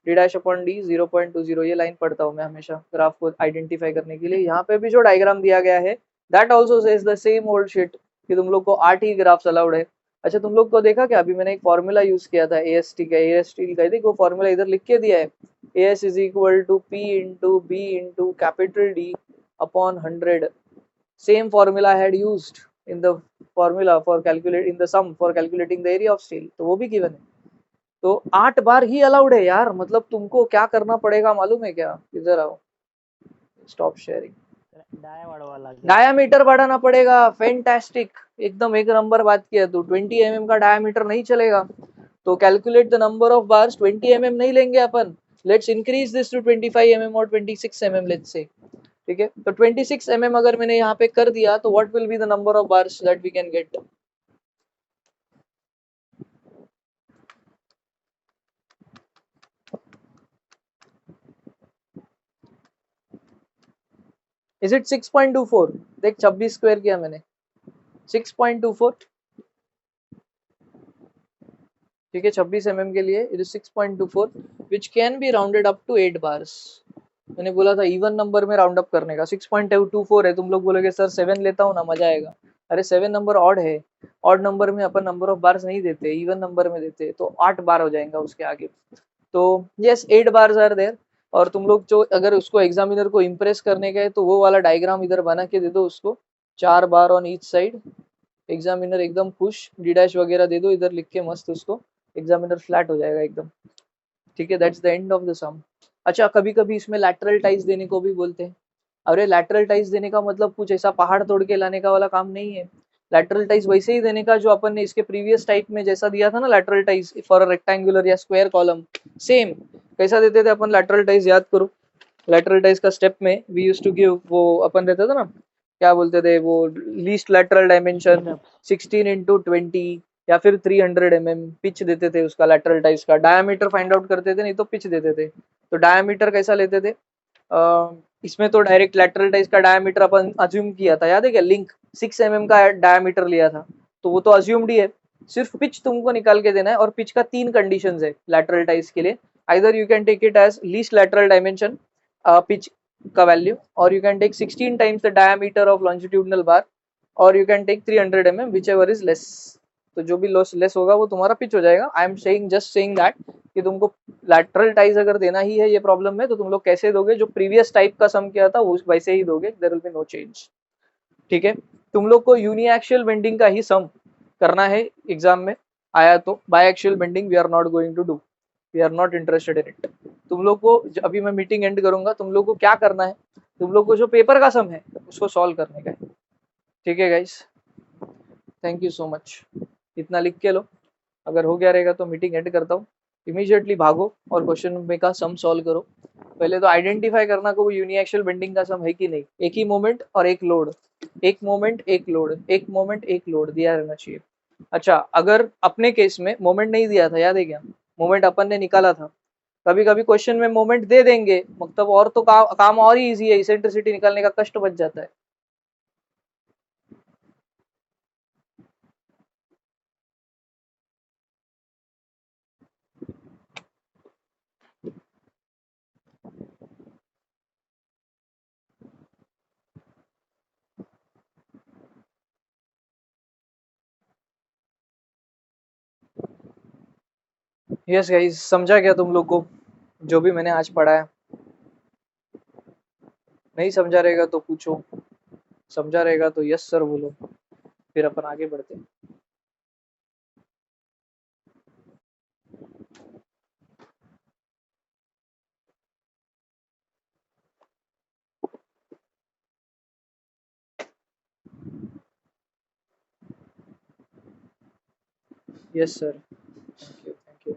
D डैश अपॉन D 0.20, ये लाइन पढ़ता हूँ मैं हमेशा ग्राफ को आइडेंटिफाई करने के लिए। यहाँ पे भी जो डायग्राम दिया गया है that also says the same old shit कि तुम लोग को 8 ही ग्राफ्स अलाउड है। अच्छा, तुम लोग को देखा क्या? अभी मैंने एक फॉर्मूला यूज किया था AST का देखो फॉर्मूला इधर लिख के दिया है। AS is equal to P into B into capital D upon 100। Same formula had used in the formula for calculate in the sum for calculating the area of steel, तो वो भी गिवन है। तो 8 बार ही अलाउड है यार। मतलब तुमको क्या करना पड़ेगा मालूम है क्या? इधर आओ, स्टॉप शेयरिंग। डाया वाढवा लागेल. डायामीटर बढ़ाना पड़ेगा। फैंटास्टिक, एकदम एक नंबर बात किया तू। 20 mm का डायामीटर नहीं चलेगा, तो calculate the number of bars. 20 mm नहीं लेंगे अपन, let's increase this to 25 mm और 26 mm लेट्स से। ठीक है, तो 26 mm अगर मैंने यहाँ पे कर दिया तो what will be the number of bars that we can get? Is it 6.24? देख 26 स्क्वायर किया मैंने, 6.24। ठीक है, 26 mm के लिए it is 6.24 which can be rounded up to 8 bars. मैंने बोला था इवन नंबर में राउंड अप करने का। 6.24 है। तुम लोग बोलोगे सर 7 लेता हूँ ना, मजा आएगा। अरे 7 नंबर ऑड है, ऑड नंबर में अपन नंबर ऑफ बार्स नहीं देते, इवन नंबर में देते, तो 8 बार हो जाएगा उसके आगे। तो यस 8 बार्स आर देयर। और तुम लोग जो अगर उसको एग्जामिनर को इम्प्रेस करने का है तो वो वाला डायग्राम इधर बना के दे दो उसको, 4 बार ऑन ईच साइड। एग्जामिनर एकदम खुश, डी डैश वगैरह दे दो इधर लिख के मस्त उसको, एग्जामिनर फ्लैट हो जाएगा एकदम। ठीक है, that's the end of the sum. अच्छा, कभी कभी इसमें लैटरल टाइज देने को भी बोलते हैं। अरे लैटरल टाइज देने का मतलब कुछ ऐसा पहाड़ तोड़ के लाने का वाला काम नहीं है। लैटरल टाइज वैसे ही देने का जो अपन ने इसके प्रीवियस टाइप में जैसा दिया था ना, lateral ties for a rectangular या स्क्वायर कॉलम, सेम कैसा देते थे अपन लैटरल टाइज, याद करो। लैटरल टाइज का स्टेप में वी यूज्ड टू गिव, वो अपन रहता था ना, क्या बोलते थे वो, लीस्ट लैटरल डायमेंशन 16 इंटू 20 या फिर 300 mm पिच देते थे उसका लैटरल टाइज का। डायमीटर फाइंड आउट करते थे, नहीं तो पिच देते थे। तो डायमीटर कैसा लेते थे? इसमें तो डायरेक्ट लैटरल टाइज का डायमीटर अपन अज्यूम किया था, याद है क्या? लिंक 6 mm का डायमीटर लिया था, तो वो तो अज्यूम्ड ही है। सिर्फ पिच तुमको निकाल के देना है, और पिच का 3 कंडीशंस है लैटरल टाइज के लिए। Either you can take it as least lateral dimension pitch का वैल्यू, और you can take 16 times the diameter of longitudinal bar, और you can take 300 mm whichever is less. तो जो भी लेस होगा वो तुम्हारा पिच हो जाएगा। I am saying just saying that कि तुमको लैटरल टाइज अगर देना ही है ये प्रॉब्लम में, तो तुम लोग कैसे दोगे? जो प्रीवियस टाइप का सम किया था वो वैसे ही दोगे, there will be no change. ठीक है, तुम लोग को यूनिएक्सियल बेंडिंग का ही सम करना है एग्जाम में आया तो। Biaxial bending we are not going to do, we are not interested in it. तुम लोग को अभी मैं मीटिंग एंड करूंगा, तुम लोग को क्या करना है, तुम लोग को जो पेपर का सम है उसको सॉल्व करने का है। ठीक है guys, thank you so much. इतना लिख के लो, अगर हो गया रहेगा तो मीटिंग एंड करता हूँ। इमीडिएटली भागो और क्वेश्चन में का सम सॉल्व करो। पहले तो आइडेंटिफाई करना को वो यूनिएक्सियल बेंडिंग का सम है कि नहीं। एक ही मोमेंट और एक लोड, एक मोमेंट एक लोड, एक मोमेंट एक लोड दिया रहना चाहिए। अच्छा, अगर अपने केस में मोमेंट नहीं दिया था, याद है क्या? मोमेंट अपन ने निकाला था। कभी कभी क्वेश्चन में मोमेंट दे देंगे, मतलब और तो काम और ही इजी है, इसेंट्रिसिटी निकालने का कष्ट बच जाता है। यस गाइस, समझा क्या तुम लोग को जो भी मैंने आज पढ़ा है? नहीं समझा रहेगा तो पूछो, समझा रहेगा तो यस सर बोलो, फिर अपन आगे बढ़ते हैं। Yes sir, thank you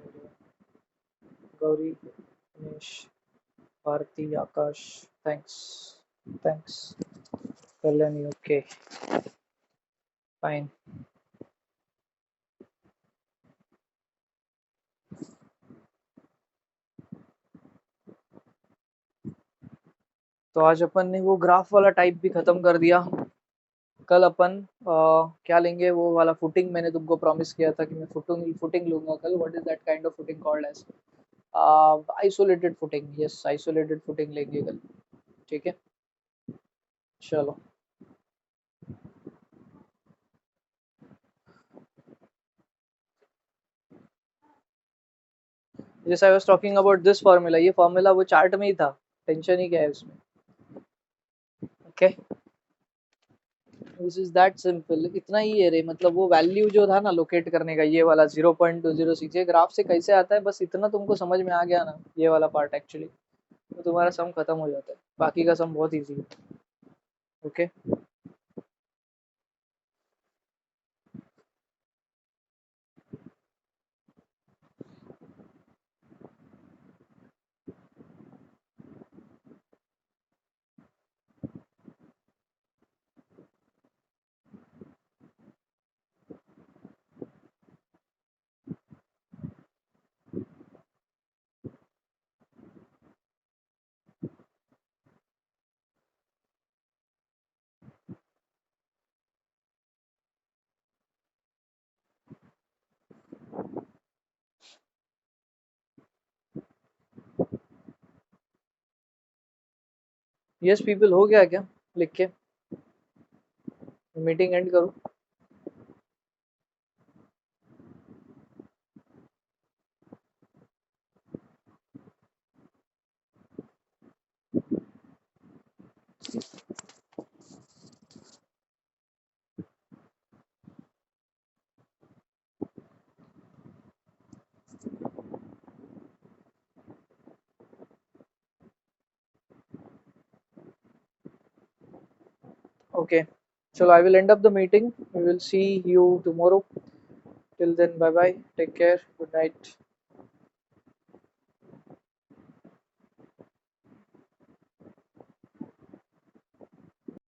Gauri, Dinesh, Bharati, Akash, thanks, thanks, Kalyani, okay fine. तो आज अपन ने वो ग्राफ वाला टाइप भी खत्म कर दिया। कल अपन क्या लेंगे, वो वाला फुटिंग मैंने तुमको प्रॉमिस किया था कि मैं फुटिंग फुटिंग लूंगा कल। What is that kind of footing called as? Isolated footing. Yes, isolated footing लेंगे कल। ठीक है, चलो। जैसे I was talking about this formula, ये फॉर्मूला वो चार्ट में ही था, टेंशन ही क्या है उसमें। Okay, this is that simple, इतना ही है रे। मतलब वो वैल्यू जो था ना लोकेट करने का, ये वाला 0.206, ये ग्राफ से कैसे आता है, बस इतना तुमको समझ में आ गया ना, ये वाला पार्ट एक्चुअली, तो तुम्हारा सम खत्म हो जाता है। बाकी का सम बहुत इजी है। ओके, यस पीपल, हो गया क्या लिख के? मीटिंग एंड करो। Okay, so I will end up the meeting. We will see you tomorrow. Till then, bye bye. Take care. Good night.